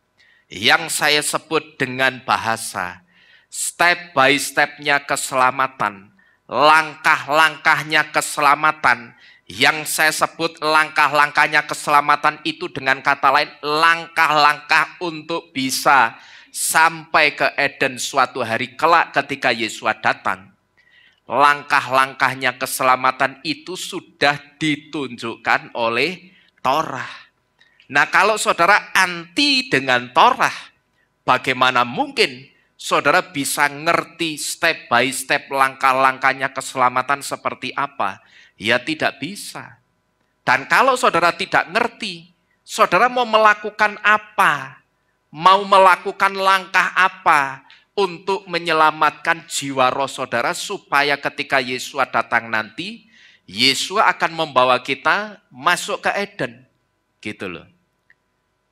S1: Yang saya sebut dengan bahasa step by stepnya keselamatan, langkah-langkahnya keselamatan. Yang saya sebut langkah-langkahnya keselamatan itu dengan kata lain, langkah-langkah untuk bisa sampai ke Eden suatu hari kelak ketika Yesus datang. Langkah-langkahnya keselamatan itu sudah ditunjukkan oleh Torah. Nah, kalau saudara anti dengan Torah, bagaimana mungkin saudara bisa ngerti step by step langkah-langkahnya keselamatan seperti apa? Ya tidak bisa. Dan kalau saudara tidak ngerti, saudara mau melakukan apa? Mau melakukan langkah apa untuk menyelamatkan jiwa roh saudara supaya ketika Yesus datang nanti, Yesus akan membawa kita masuk ke Eden. Gitu loh.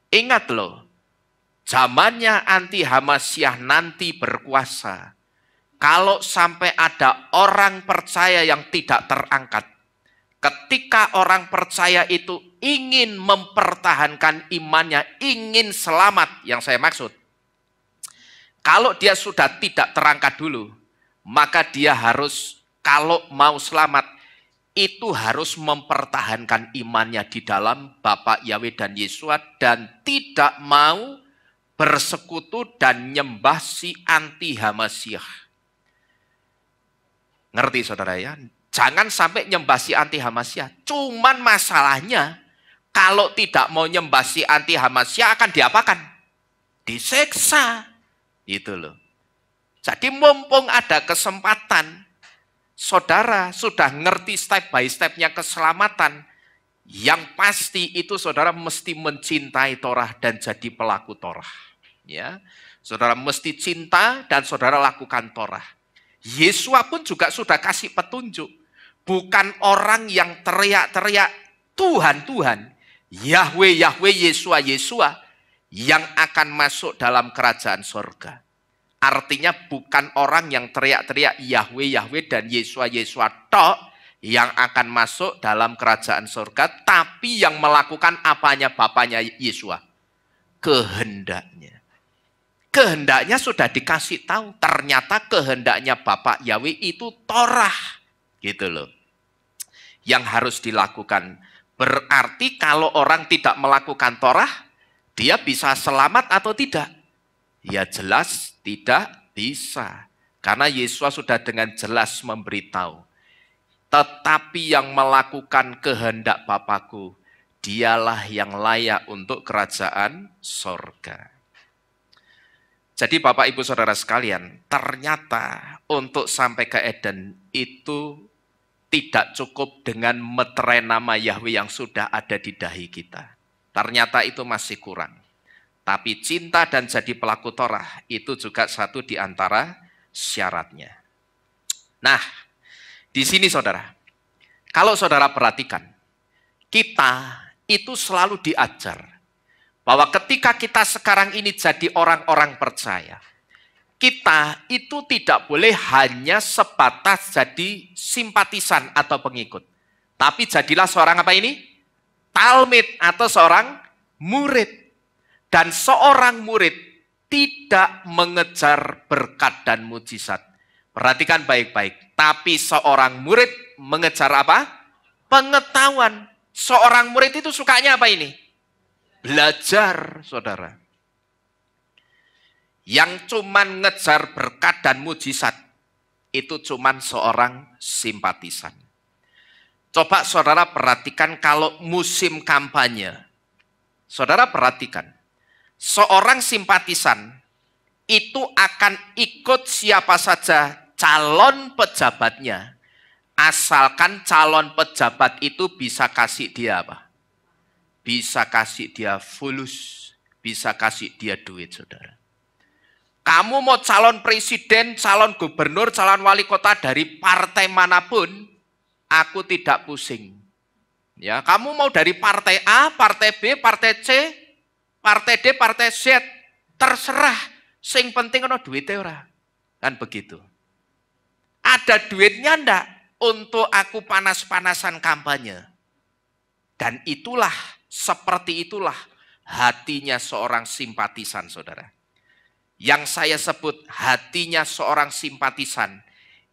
S1: Ingat loh, zamannya anti-Hamasyah nanti berkuasa. Kalau sampai ada orang percaya yang tidak terangkat, ketika orang percaya itu ingin mempertahankan imannya, ingin selamat, yang saya maksud, kalau dia sudah tidak terangkat dulu, maka dia harus, kalau mau selamat, itu harus mempertahankan imannya di dalam Bapa Yahweh dan Yesua dan tidak mau bersekutu dan nyembah si anti-Hamasyah. Ngerti saudara ya? Jangan sampai nyembah si anti Hamasya. Cuman masalahnya, kalau tidak mau nyembah si anti Hamasya akan diapakan? Diseksa. Itu loh. Jadi mumpung ada kesempatan, saudara sudah ngerti step by stepnya keselamatan, yang pasti itu saudara mesti mencintai Torah dan jadi pelaku Torah. Ya, saudara mesti cinta dan saudara lakukan Torah. Yesua pun juga sudah kasih petunjuk. Bukan orang yang teriak-teriak, Tuhan, Tuhan, Yahweh, Yahweh, Yesua, Yesua, yang akan masuk dalam kerajaan surga. Artinya bukan orang yang teriak-teriak Yahweh, Yahweh, dan Yesua, Yesua tok yang akan masuk dalam kerajaan surga, tapi yang melakukan apanya Bapaknya Yesua? Kehendaknya. Kehendaknya sudah dikasih tahu. Ternyata kehendaknya Bapak Yahweh itu Torah. Gitu loh. Yang harus dilakukan. Berarti kalau orang tidak melakukan Torah, dia bisa selamat atau tidak? Ya jelas tidak bisa. Karena Yesus sudah dengan jelas memberitahu. Tetapi yang melakukan kehendak Bapakku, dialah yang layak untuk kerajaan sorga. Jadi Bapak Ibu Saudara sekalian, ternyata untuk sampai ke Eden itu tidak cukup dengan meterai nama Yahweh yang sudah ada di dahi kita. Ternyata itu masih kurang. Tapi cinta dan jadi pelaku Torah itu juga satu di antara syaratnya. Nah, di sini saudara, kalau saudara perhatikan, kita itu selalu diajar bahwa ketika kita sekarang ini jadi orang-orang percaya, kita itu tidak boleh hanya sebatas jadi simpatisan atau pengikut. Tapi jadilah seorang apa ini? Talmid atau seorang murid. Dan seorang murid tidak mengejar berkat dan mujizat. Perhatikan baik-baik. Tapi seorang murid mengejar apa? Pengetahuan. Seorang murid itu sukanya apa ini? Belajar, saudara. Yang cuman ngejar berkat dan mujizat, itu cuman seorang simpatisan. Coba saudara perhatikan kalau musim kampanye. Saudara perhatikan, seorang simpatisan itu akan ikut siapa saja calon pejabatnya. Asalkan calon pejabat itu bisa kasih dia apa? Bisa kasih dia fulus, bisa kasih dia duit, saudara. Kamu mau calon presiden, calon gubernur, calon wali kota dari partai manapun, aku tidak pusing. Ya, kamu mau dari partai A, partai B, partai C, partai D, partai Z, terserah. Sing penting ana duitnya ora. Kan begitu. Ada duitnya ndak untuk aku panas-panasan kampanye? Dan itulah, seperti itulah hatinya seorang simpatisan, saudara. Yang saya sebut hatinya seorang simpatisan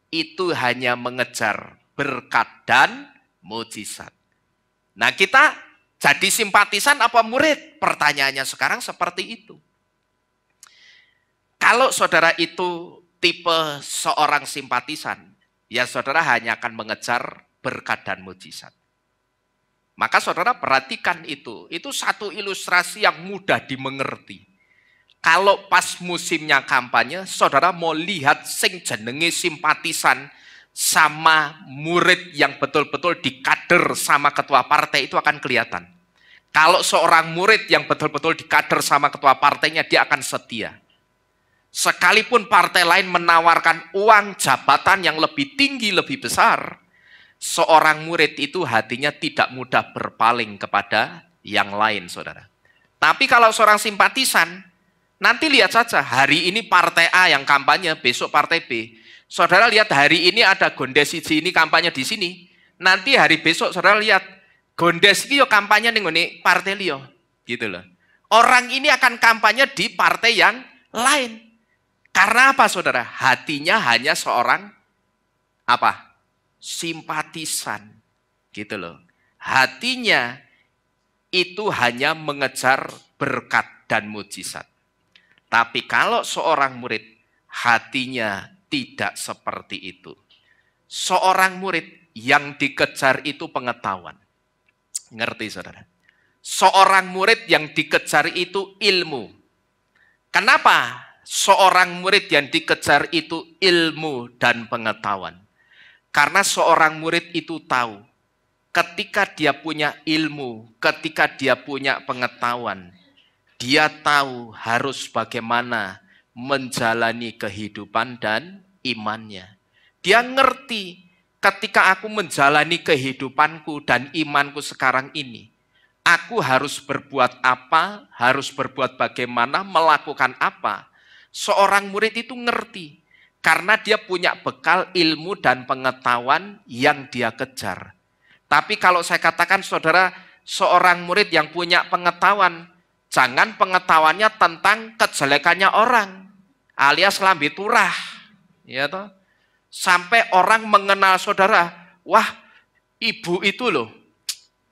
S1: itu hanya mengejar berkat dan mujizat. Nah, kita jadi simpatisan apa murid? Pertanyaannya sekarang seperti itu. Kalau saudara itu tipe seorang simpatisan, ya saudara hanya akan mengejar berkat dan mujizat. Maka saudara perhatikan itu satu ilustrasi yang mudah dimengerti. Kalau pas musimnya kampanye, saudara mau lihat sing jenenge simpatisan sama murid yang betul-betul dikader sama ketua partai itu akan kelihatan. Kalau seorang murid yang betul-betul dikader sama ketua partainya, dia akan setia. Sekalipun partai lain menawarkan uang jabatan yang lebih tinggi, lebih besar, seorang murid itu hatinya tidak mudah berpaling kepada yang lain, saudara. Tapi kalau seorang simpatisan, nanti lihat saja, hari ini partai A yang kampanye, besok partai B. Saudara lihat hari ini ada Gondes ini kampanye di sini. Nanti hari besok saudara lihat Gondes iki yo kampanye ning ngene partai liya, gitu loh. Orang ini akan kampanye di partai yang lain. Karena apa, saudara? Hatinya hanya seorang apa? Simpatisan. Gitu loh. Hatinya itu hanya mengejar berkat dan mujizat. Tapi kalau seorang murid, hatinya tidak seperti itu. Seorang murid yang dikejar itu pengetahuan. Ngerti saudara? Seorang murid yang dikejar itu ilmu. Kenapa seorang murid yang dikejar itu ilmu dan pengetahuan? Karena seorang murid itu tahu, ketika dia punya ilmu, ketika dia punya pengetahuan, dia tahu harus bagaimana menjalani kehidupan dan imannya. Dia ngerti ketika aku menjalani kehidupanku dan imanku sekarang ini, aku harus berbuat apa, harus berbuat bagaimana, melakukan apa. Seorang murid itu ngerti, karena dia punya bekal ilmu dan pengetahuan yang dia kejar. Tapi kalau saya katakan saudara, seorang murid yang punya pengetahuan, jangan pengetahuannya tentang kejelekannya orang, alias lambe turah. Ya toh? Sampai orang mengenal saudara, wah ibu itu loh,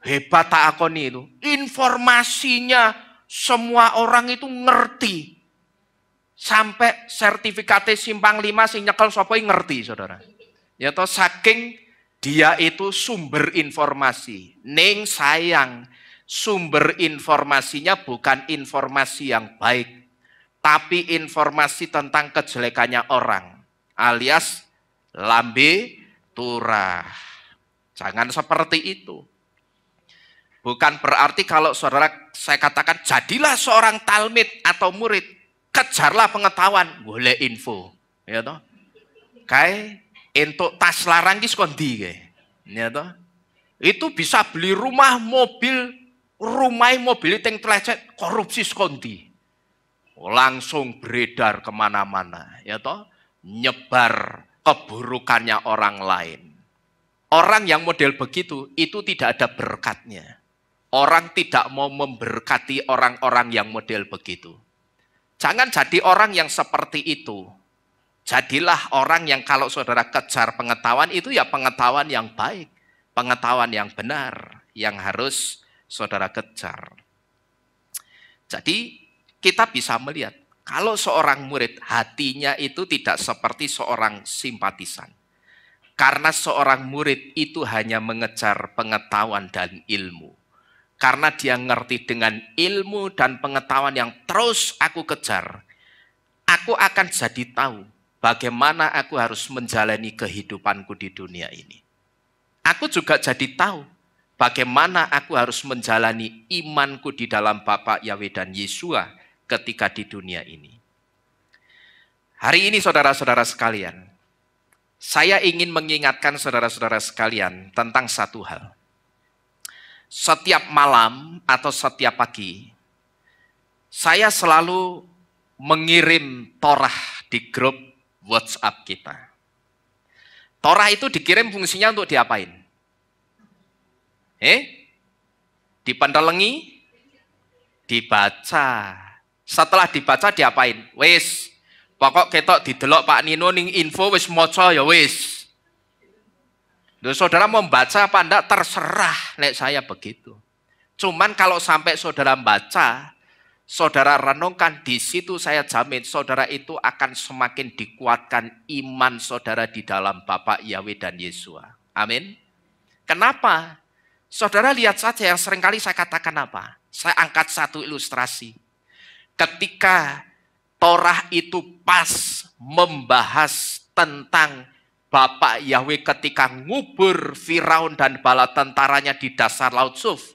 S1: hebat tak akoni itu. Informasinya semua orang itu ngerti. Sampai sertifikatnya simpang 5 sing nyekel sapa ngerti saudara. Ya toh, saking dia itu sumber informasi. Ning sayang, sumber informasinya bukan informasi yang baik, tapi informasi tentang kejelekannya orang, alias lambe turah. Jangan seperti itu. Bukan berarti kalau saudara saya katakan jadilah seorang talmid atau murid, kejarlah pengetahuan, boleh info, ya toh. Kayak entuk tas larang ki skondi kae. Ya toh. Itu bisa beli rumah, mobil, mobil teng tlecet korupsi skondi. Langsung beredar kemana-mana, ya toh, nyebar keburukannya orang lain. Orang yang model begitu itu tidak ada berkatnya. Orang tidak mau memberkati orang-orang yang model begitu. Jangan jadi orang yang seperti itu. Jadilah orang yang kalau saudara kejar pengetahuan itu ya pengetahuan yang baik, pengetahuan yang benar yang harus saudara kejar. Jadi kita bisa melihat kalau seorang murid hatinya itu tidak seperti seorang simpatisan. Karena seorang murid itu hanya mengejar pengetahuan dan ilmu. Karena dia ngerti dengan ilmu dan pengetahuan yang terus aku kejar, aku akan jadi tahu bagaimana aku harus menjalani kehidupanku di dunia ini. Aku juga jadi tahu bagaimana aku harus menjalani imanku di dalam Bapa Yahweh dan Yesua ketika di dunia ini. Hari ini saudara-saudara sekalian, saya ingin mengingatkan saudara-saudara sekalian tentang satu hal. Setiap malam atau setiap pagi, saya selalu mengirim Torah di grup WhatsApp kita. Torah itu dikirim fungsinya untuk diapain? Dipentelengi? Dibaca. Setelah dibaca diapain? Wis, pokok ketok didelok Pak Nino ning info wis moco ya wis. Loh, saudara membaca apa enggak terserah, nek saya begitu. Cuman kalau sampai saudara baca, saudara renungkan, di situ saya jamin saudara itu akan semakin dikuatkan iman saudara di dalam Bapa Yahweh dan Yesua. Amin. Kenapa? Saudara lihat saja yang seringkali saya katakan apa? Saya angkat satu ilustrasi. Ketika Torah itu pas membahas tentang Bapak Yahweh ketika ngubur Firaun dan bala tentaranya di dasar Laut Suf.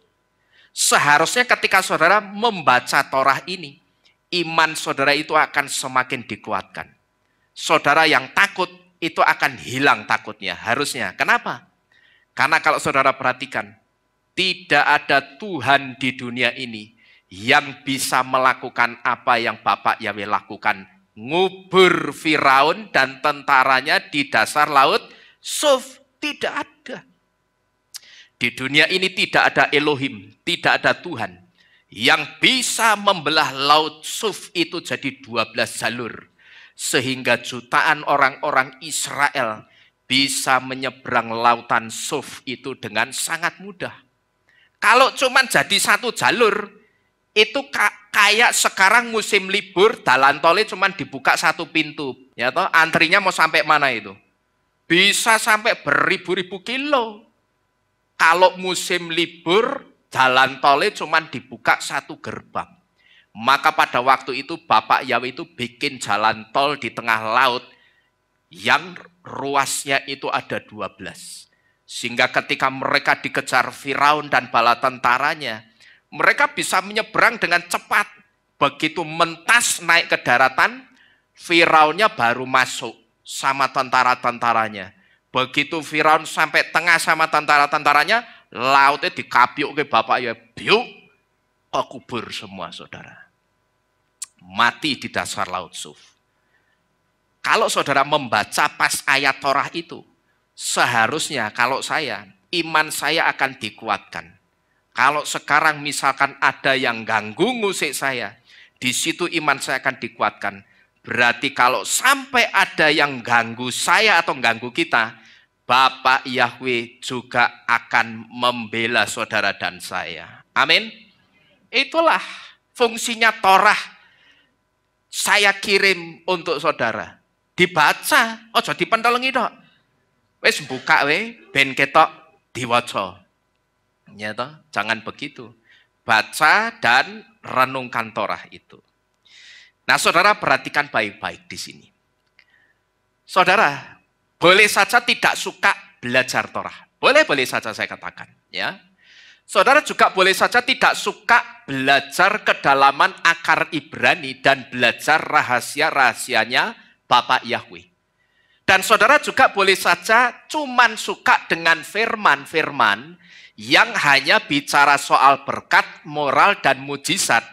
S1: Seharusnya ketika saudara membaca Torah ini, iman saudara itu akan semakin dikuatkan. Saudara yang takut itu akan hilang takutnya, harusnya. Kenapa? Karena kalau saudara perhatikan, tidak ada Tuhan di dunia ini yang bisa melakukan apa yang Bapak Yahweh lakukan. Ngubur Firaun dan tentaranya di dasar Laut Suf. Tidak ada. Di dunia ini tidak ada Elohim, tidak ada Tuhan yang bisa membelah Laut Suf itu jadi 12 jalur. Sehingga jutaan orang-orang Israel bisa menyeberang lautan Suf itu dengan sangat mudah. Kalau cuma jadi satu jalur, itu kayak sekarang musim libur, dalan tolnya cuma dibuka satu pintu. Ya toh, antrinya mau sampai mana itu? Bisa sampai beribu-ribu kilo. Kalau musim libur, jalan tolnya cuma dibuka satu gerbang. Maka pada waktu itu Bapak Yahweh itu bikin jalan tol di tengah laut yang ruasnya itu ada 12. Sehingga ketika mereka dikejar Firaun dan bala tentaranya, mereka bisa menyeberang dengan cepat. Begitu mentas naik ke daratan, Firaunnya baru masuk sama tentara-tentaranya. Begitu Firaun sampai tengah sama tentara-tentaranya, lautnya dikapiuk ke Bapak Yahweh, biuk, kubur semua saudara. Mati di dasar laut Suf. Kalau saudara membaca pas ayat Torah itu, seharusnya kalau saya, iman saya akan dikuatkan. Kalau sekarang misalkan ada yang ganggu ngusik saya, di situ iman saya akan dikuatkan. Berarti kalau sampai ada yang ganggu saya atau ganggu kita, Bapak Yahweh juga akan membela saudara dan saya. Amin. Itulah fungsinya Torah. Saya kirim untuk saudara. Dibaca, ojo dipentelengi dok. Wes buka we, ben ketok diwaca. Ya toh, jangan begitu. Baca dan renungkan Torah itu. Nah, saudara perhatikan baik-baik di sini. Saudara, boleh saja tidak suka belajar Torah. Boleh saja saya katakan, ya. Saudara juga boleh saja tidak suka belajar kedalaman akar Ibrani dan belajar rahasia-rahasianya Bapak Yahweh. Dan saudara juga boleh saja cuman suka dengan firman-firman yang hanya bicara soal berkat, moral, dan mujizat.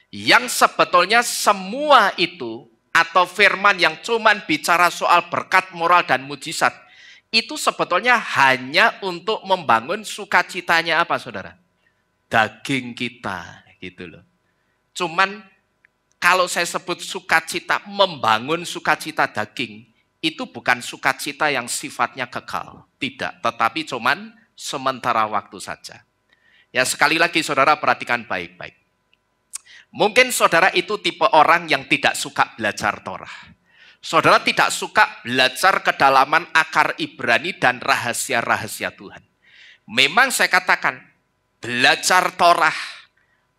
S1: Yang sebetulnya semua itu, atau firman yang cuman bicara soal berkat, moral, dan mujizat, itu sebetulnya hanya untuk membangun sukacitanya apa saudara? Daging kita, gitu loh. Cuman kalau saya sebut sukacita, membangun sukacita daging, itu bukan sukacita yang sifatnya kekal. Tidak, tetapi cuman sementara waktu saja. Ya sekali lagi saudara perhatikan baik-baik. Mungkin saudara itu tipe orang yang tidak suka belajar Torah. Saudara tidak suka belajar kedalaman akar Ibrani dan rahasia-rahasia Tuhan. Memang saya katakan, belajar Torah,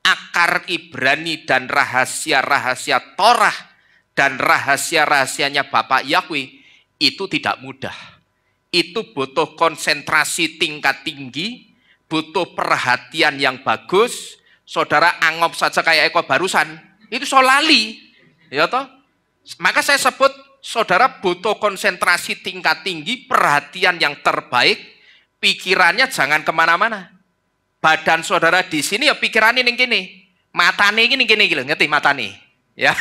S1: akar Ibrani dan rahasia-rahasia Torah dan rahasia-rahasianya Bapak Yahweh itu tidak mudah. Itu butuh konsentrasi tingkat tinggi, butuh perhatian yang bagus. Saudara anggap saja kayak Eko barusan, itu solali, ya toh? Maka saya sebut saudara butuh konsentrasi tingkat tinggi, perhatian yang terbaik, pikirannya jangan kemana-mana. Badan saudara di sini ya pikirannya ini gini, matanya gini, ngerti matanya, ya.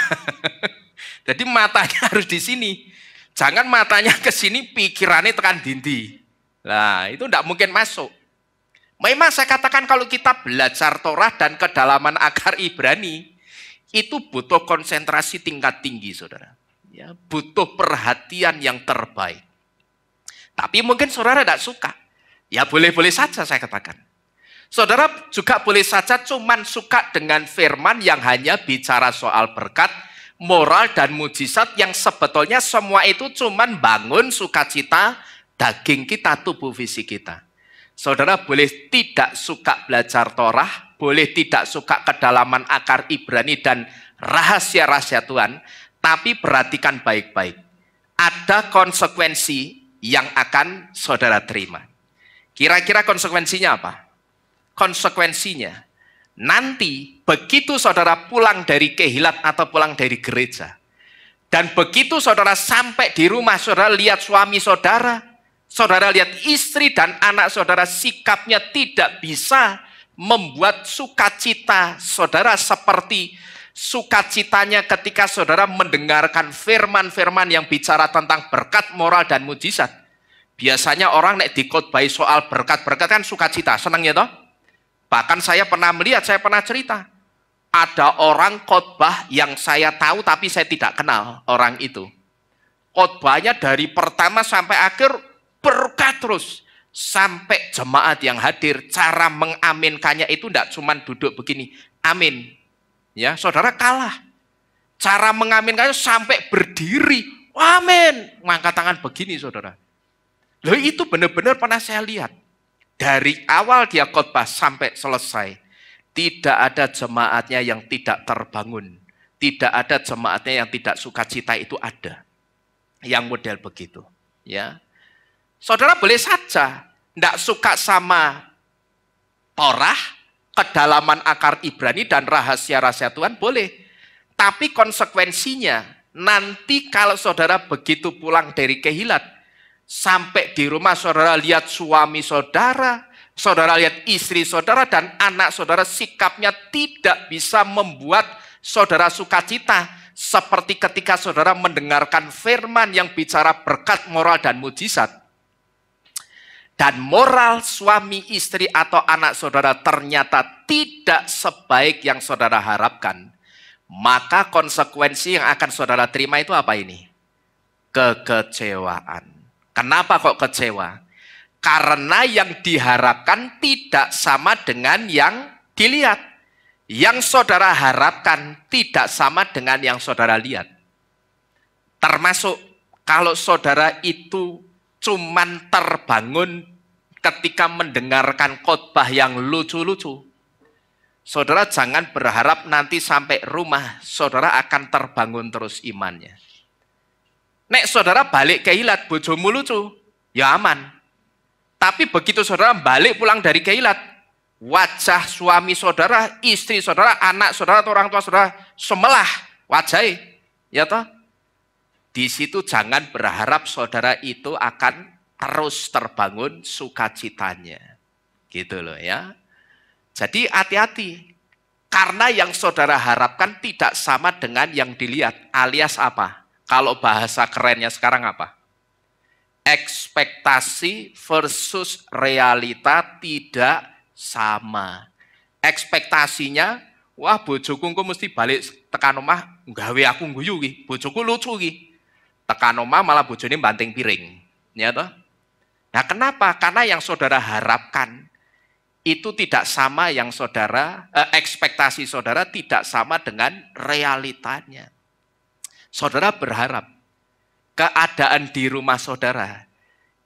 S1: Jadi matanya harus di sini, jangan matanya ke sini, pikirannya tekan dindi. Nah itu tidak mungkin masuk. Memang saya katakan kalau kita belajar Torah dan kedalaman akar Ibrani, itu butuh konsentrasi tingkat tinggi, saudara. Ya, butuh perhatian yang terbaik. Tapi mungkin saudara tidak suka. Ya boleh-boleh saja saya katakan. Saudara juga boleh saja cuman suka dengan firman yang hanya bicara soal berkat, moral, dan mujizat yang sebetulnya semua itu cuman bangun sukacita daging kita, tubuh fisik kita. Saudara boleh tidak suka belajar Torah, boleh tidak suka kedalaman akar Ibrani dan rahasia-rahasia Tuhan, tapi perhatikan baik-baik. Ada konsekuensi yang akan saudara terima. Kira-kira konsekuensinya apa? Konsekuensinya, nanti begitu saudara pulang dari kehilat atau pulang dari gereja, dan begitu saudara sampai di rumah, saudara lihat suami saudara, saudara lihat istri dan anak saudara sikapnya tidak bisa membuat sukacita saudara seperti sukacitanya ketika saudara mendengarkan firman-firman yang bicara tentang berkat, moral, dan mujizat. Biasanya orang nek dikhotbahi soal berkat-berkat kan sukacita, senang ya toh? Bahkan saya pernah melihat, saya pernah cerita. Ada orang khotbah yang saya tahu tapi saya tidak kenal orang itu. Khotbahnya dari pertama sampai akhir berkat terus. Sampai jemaat yang hadir, cara mengaminkannya itu tidak cuma duduk begini, amin. Ya, saudara kalah. Cara mengaminkannya sampai berdiri, amin. Ngangkat tangan begini saudara. Loh itu benar-benar pernah saya lihat. Dari awal dia khotbah sampai selesai. Tidak ada jemaatnya yang tidak terbangun. Tidak ada jemaatnya yang tidak sukacita, itu ada. Yang model begitu. Ya, saudara boleh saja tidak suka sama Torah, kedalaman akar Ibrani dan rahasia-rahasia Tuhan, boleh. Tapi konsekuensinya, nanti kalau saudara begitu pulang dari Kehilat, sampai di rumah saudara lihat suami saudara, saudara lihat istri saudara dan anak saudara, sikapnya tidak bisa membuat saudara sukacita. Seperti ketika saudara mendengarkan firman yang bicara berkat, moral, dan mujizat. Dan moral suami, istri, atau anak saudara ternyata tidak sebaik yang saudara harapkan. Maka konsekuensi yang akan saudara terima itu apa ini? Kekecewaan. Kenapa kok kecewa? Karena yang diharapkan tidak sama dengan yang dilihat. Yang saudara harapkan tidak sama dengan yang saudara lihat. Termasuk kalau saudara itu cuman terbangun ketika mendengarkan khotbah yang lucu-lucu. Saudara jangan berharap nanti sampai rumah saudara akan terbangun terus imannya. Nek saudara balik Kehilat, bojomu lucu, ya aman. Tapi begitu saudara balik pulang dari Kehilat, wajah suami saudara, istri saudara, anak saudara, atau orang tua saudara semelah wajahnya, ya toh? Di situ jangan berharap saudara itu akan terus terbangun sukacitanya. Gitu loh ya. Jadi hati-hati. Karena yang saudara harapkan tidak sama dengan yang dilihat. Alias apa? Kalau bahasa kerennya sekarang apa? Ekspektasi versus realita tidak sama. Ekspektasinya, wah bojoku engko mesti balik tekan omah gawe aku guyu iki. Bojoku lucu iki. Tekan omah malah bojone banting piring. Ya toh? Nah, kenapa? Karena yang saudara harapkan itu tidak sama yang saudara, ekspektasi saudara tidak sama dengan realitanya. Saudara berharap keadaan di rumah saudara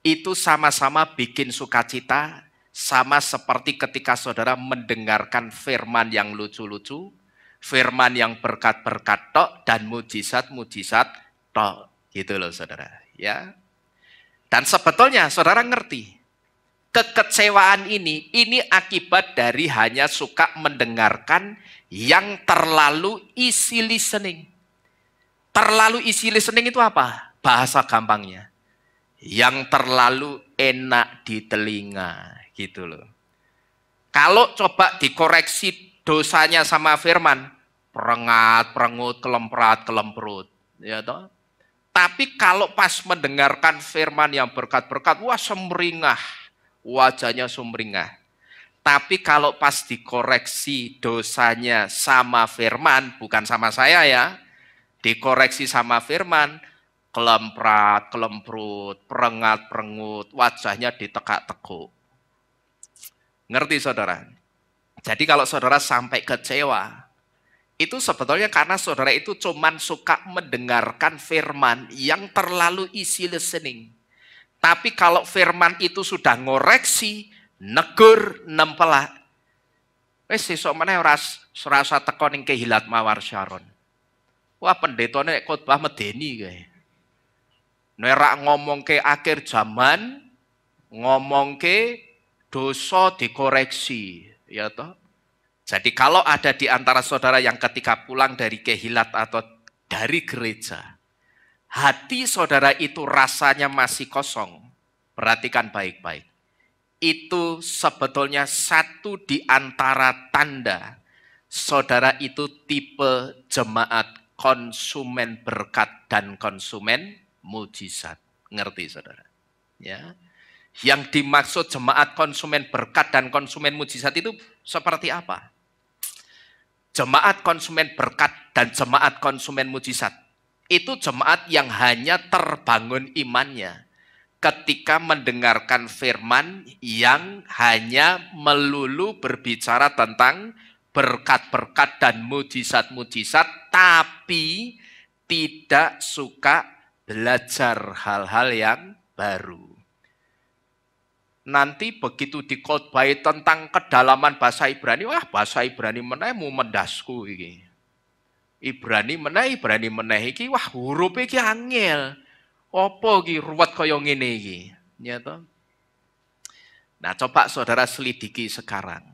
S1: itu sama-sama bikin sukacita, sama seperti ketika saudara mendengarkan firman yang lucu-lucu, firman yang berkat-berkat tok, dan mujizat-mujizat tok. Gitu loh saudara. Ya. Dan sebetulnya saudara ngerti, kekecewaan ini akibat dari hanya suka mendengarkan yang terlalu easy listening. Terlalu easy listening itu apa? Bahasa gampangnya. Yang terlalu enak di telinga, gitu loh. Kalau coba dikoreksi dosanya sama firman, perengat, perengut, kelemprat, kelemprut, ya toh? Tapi kalau pas mendengarkan firman yang berkat-berkat, wah sumringah, wajahnya sumringah. Tapi kalau pas dikoreksi dosanya sama firman, bukan sama saya ya, dikoreksi sama firman, kelemprat, kelemprut, perengat, perengut, wajahnya ditekak-tekuk. Ngerti saudara? Jadi kalau saudara sampai kecewa, itu sebetulnya karena saudara itu cuman suka mendengarkan firman yang terlalu easy listening. Tapi kalau firman itu sudah ngoreksi, negur, nempelak, wis sesuk meneh ora serasa teko ning Kehilat Mawar Syaron. Wah, pendetane khotbah medeni kae. Nek rak ngomongke akhir zaman, ngomongke dosa dikoreksi, ya toh? Jadi kalau ada di antara saudara yang ketika pulang dari Kehilat atau dari gereja, hati saudara itu rasanya masih kosong, perhatikan baik-baik. Itu sebetulnya satu di antara tanda saudara itu tipe jemaat konsumen berkat dan konsumen mujizat. Ngerti saudara? Ya. Yang dimaksud jemaat konsumen berkat dan konsumen mujizat itu seperti apa? Jemaat konsumen berkat dan jemaat konsumen mujizat itu jemaat yang hanya terbangun imannya ketika mendengarkan firman yang hanya melulu berbicara tentang berkat-berkat dan mujizat-mujizat, tapi tidak suka belajar hal-hal yang baru. nanti begitu dikhotbahi tentang kedalaman bahasa Ibrani, wah bahasa Ibrani meneh mu mendasku iki. Ibrani meneh iki, wah huruf iki angel. Apa iki ruwet kaya ngene iki? Ya toh. Nah, coba saudara selidiki sekarang.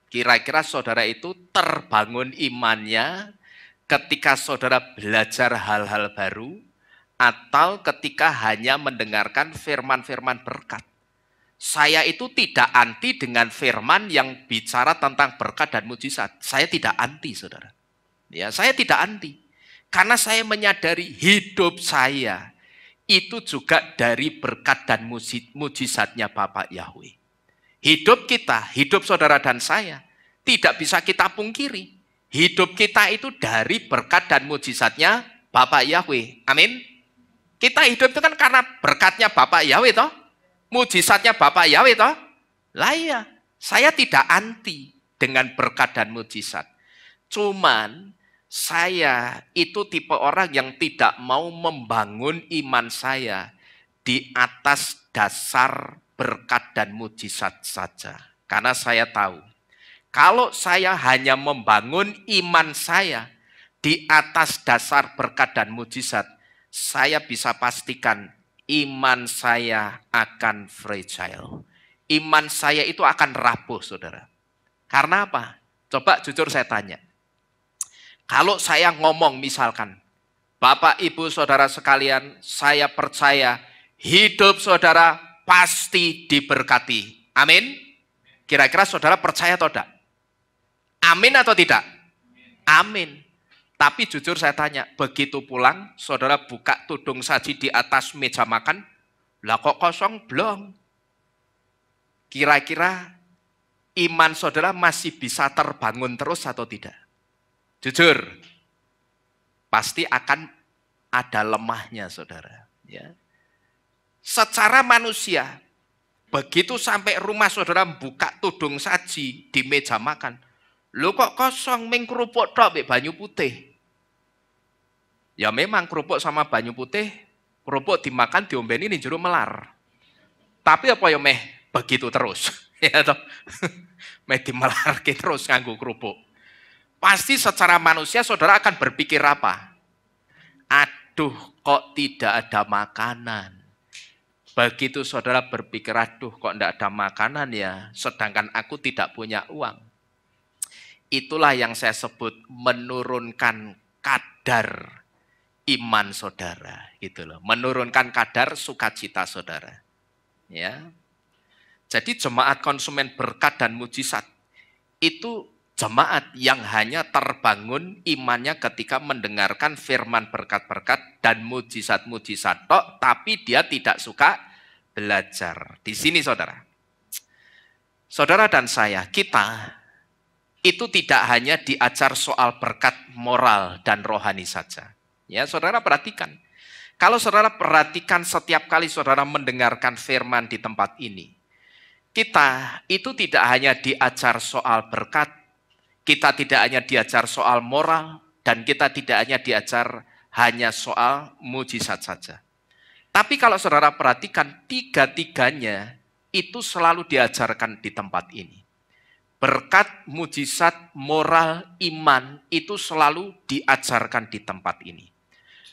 S1: Kira-kira saudara itu terbangun imannya ketika saudara belajar hal-hal baru atau ketika hanya mendengarkan firman-firman berkat. Saya itu tidak anti dengan firman yang bicara tentang berkat dan mujizat. Saya tidak anti, saudara. Ya, saya tidak anti. Karena saya menyadari hidup saya itu juga dari berkat dan mujizatnya Bapak Yahweh. Hidup kita, hidup saudara dan saya, tidak bisa kita pungkiri. Hidup kita itu dari berkat dan mujizatnya Bapak Yahweh. Amin. Kita hidup itu kan karena berkatnya Bapak Yahweh toh. Mujizatnya Bapak Yahweh toh? Lah iya, saya tidak anti dengan berkat dan mujizat. Cuman saya itu tipe orang yang tidak mau membangun iman saya di atas dasar berkat dan mujizat saja. Karena saya tahu, kalau saya hanya membangun iman saya di atas dasar berkat dan mujizat, saya bisa pastikan iman saya akan fragile. Iman saya itu akan rapuh, saudara. Karena apa? Coba jujur saya tanya. Kalau saya ngomong misalkan, Bapak, Ibu, Saudara sekalian, saya percaya hidup saudara pasti diberkati. Amin? Kira-kira saudara percaya atau tidak? Amin atau tidak? Amin. Tapi jujur saya tanya, begitu pulang, saudara buka tudung saji di atas meja makan, lah kok kosong? Belum. Kira-kira iman saudara masih bisa terbangun terus atau tidak? Jujur, pasti akan ada lemahnya saudara. Ya. Secara manusia, begitu sampai rumah saudara buka tudung saji di meja makan, lo kok kosong, ming kerupuk tok mbek banyu putih. Ya memang kerupuk sama banyu putih, kerupuk dimakan diombeni ning jero melar. Tapi apa ya meh begitu terus. Ya toh. Meh dimelarke terus nganggo kerupuk. Pasti secara manusia saudara akan berpikir apa? Aduh, kok tidak ada makanan. Begitu saudara berpikir, aduh kok tidak ada makanan ya, sedangkan aku tidak punya uang. Itulah yang saya sebut menurunkan kadar iman saudara, gitu loh. Menurunkan kadar sukacita saudara. Ya. Jadi jemaat konsumen berkat dan mujizat itu jemaat yang hanya terbangun imannya ketika mendengarkan firman berkat-berkat dan mujizat-mujizat tok, tapi dia tidak suka belajar. Di sini saudara. Saudara dan saya, kita itu tidak hanya diajar soal berkat moral dan rohani saja. Ya, saudara perhatikan. Kalau saudara perhatikan setiap kali saudara mendengarkan firman di tempat ini, kita itu tidak hanya diajar soal berkat, kita tidak hanya diajar soal moral, dan kita tidak hanya diajar hanya soal mujizat saja. Tapi kalau saudara perhatikan, tiga-tiganya itu selalu diajarkan di tempat ini. Berkat, mujizat, moral, iman itu selalu diajarkan di tempat ini.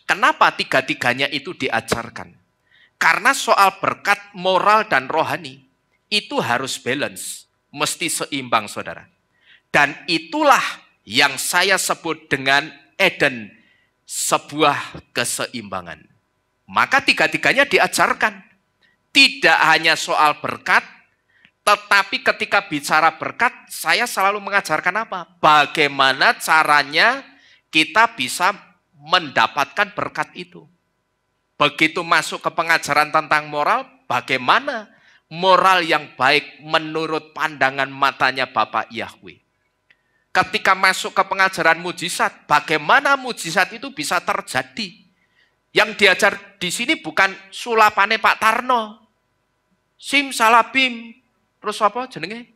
S1: Kenapa tiga-tiganya itu diajarkan? Karena soal berkat, moral, dan rohani itu harus balance, mesti seimbang saudara. Dan itulah yang saya sebut dengan Eden, sebuah keseimbangan. Maka tiga-tiganya diajarkan. Tidak hanya soal berkat, tetapi ketika bicara berkat, saya selalu mengajarkan apa? Bagaimana caranya kita bisa mendapatkan berkat itu. Begitu masuk ke pengajaran tentang moral, bagaimana moral yang baik menurut pandangan matanya Bapak Yahweh. Ketika masuk ke pengajaran mujizat, bagaimana mujizat itu bisa terjadi. Yang diajar di sini bukan sulapane Pak Tarno. Sim salabim, terus apa jenenge?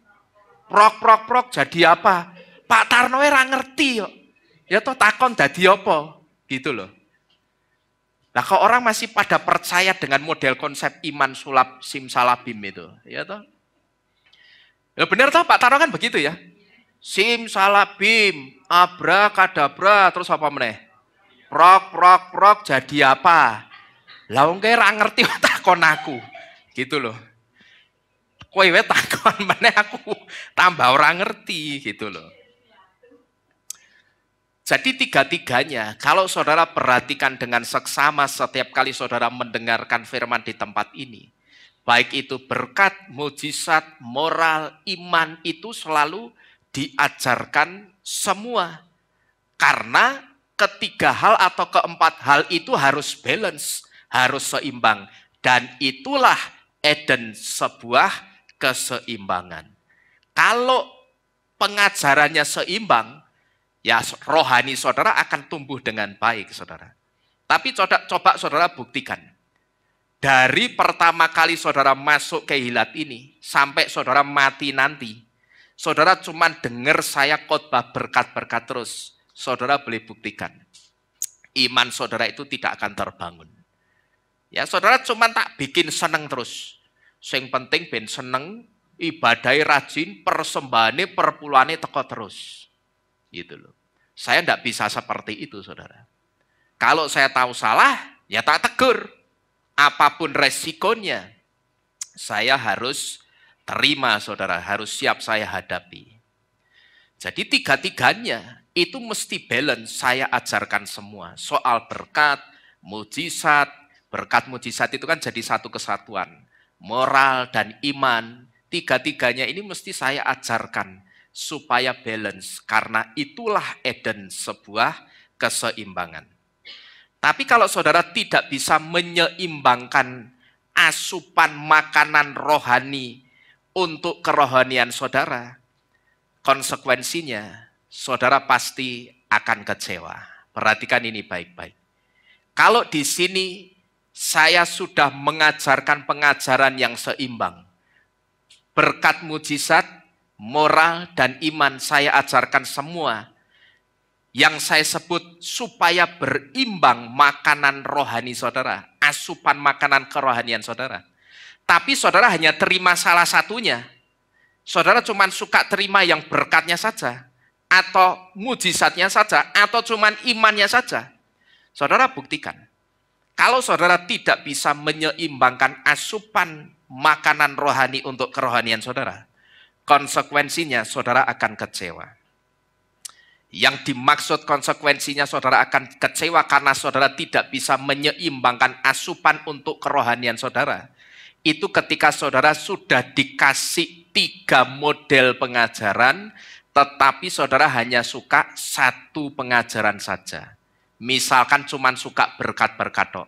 S1: Prok jadi apa? Pak Tarno ora ngerti yo. Ya toh takon dadi apa? Gitu loh. Nah, kalau orang masih pada percaya dengan model konsep iman sulap sim salabim itu, ya toh? Ya benar toh Pak Taro kan begitu ya. Sim salah bim, abrakadabra, terus apa meneh? Prok prok prok jadi apa? Lah wong kira ngerti takon aku. Gitu loh. Kowe wae takon meneh aku tambah orang ngerti gitu loh. Jadi tiga-tiganya, kalau saudara perhatikan dengan seksama setiap kali saudara mendengarkan firman di tempat ini, baik itu berkat, mujizat, moral, iman itu selalu diajarkan semua. Karena ketiga hal atau keempat hal itu harus balance, harus seimbang. Dan itulah Eden, sebuah keseimbangan. Kalau pengajarannya seimbang, ya rohani saudara akan tumbuh dengan baik, saudara. Tapi coba saudara buktikan. Dari pertama kali saudara masuk ke hilat ini, sampai saudara mati nanti, saudara cuma dengar saya khotbah berkat-berkat terus. Saudara boleh buktikan. Iman saudara itu tidak akan terbangun. Ya saudara cuma tak bikin seneng terus. Yang penting ben seneng, ibadai rajin, persembahane, perpuluhane teko terus. Gitu loh. Saya tidak bisa seperti itu, saudara. Kalau saya tahu salah, ya tak tegur. Apapun resikonya, saya harus terima, saudara. Harus siap saya hadapi. Jadi tiga-tiganya itu mesti balance, saya ajarkan semua. Soal berkat, mujizat, berkat mujizat itu kan jadi satu kesatuan. Moral dan iman, tiga-tiganya ini mesti saya ajarkan supaya balance, karena itulah Eden, sebuah keseimbangan. Tapi kalau saudara tidak bisa menyeimbangkan asupan makanan rohani untuk kerohanian saudara, konsekuensinya saudara pasti akan kecewa. Perhatikan ini baik-baik. Kalau di sini saya sudah mengajarkan pengajaran yang seimbang, berkat mujizat, moral, dan iman saya ajarkan semua. Yang saya sebut supaya berimbang makanan rohani saudara, asupan makanan kerohanian saudara. Tapi saudara hanya terima salah satunya. Saudara cuma suka terima yang berkatnya saja, atau mujizatnya saja, atau cuma imannya saja. Saudara buktikan. Kalau saudara tidak bisa menyeimbangkan asupan makanan rohani untuk kerohanian saudara, konsekuensinya saudara akan kecewa. Yang dimaksud konsekuensinya saudara akan kecewa karena saudara tidak bisa menyeimbangkan asupan untuk kerohanian saudara. Itu ketika saudara sudah dikasih 3 model pengajaran, tetapi saudara hanya suka satu pengajaran saja. Misalkan cuma suka berkat-berkat.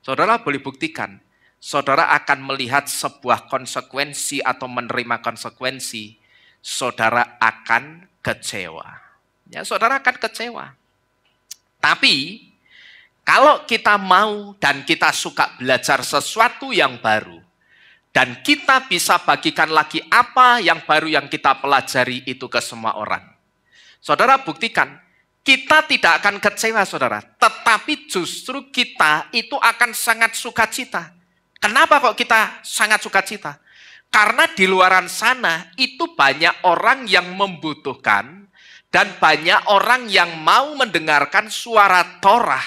S1: Saudara boleh buktikan, saudara akan melihat sebuah konsekuensi atau menerima konsekuensi, saudara akan kecewa. Ya, saudara akan kecewa. Tapi, kalau kita mau dan kita suka belajar sesuatu yang baru, dan kita bisa bagikan lagi apa yang baru yang kita pelajari itu ke semua orang. Saudara buktikan, kita tidak akan kecewa saudara, tetapi justru kita itu akan sangat sukacita. Kenapa kok kita sangat sukacita? Karena di luaran sana itu banyak orang yang membutuhkan dan banyak orang yang mau mendengarkan suara Torah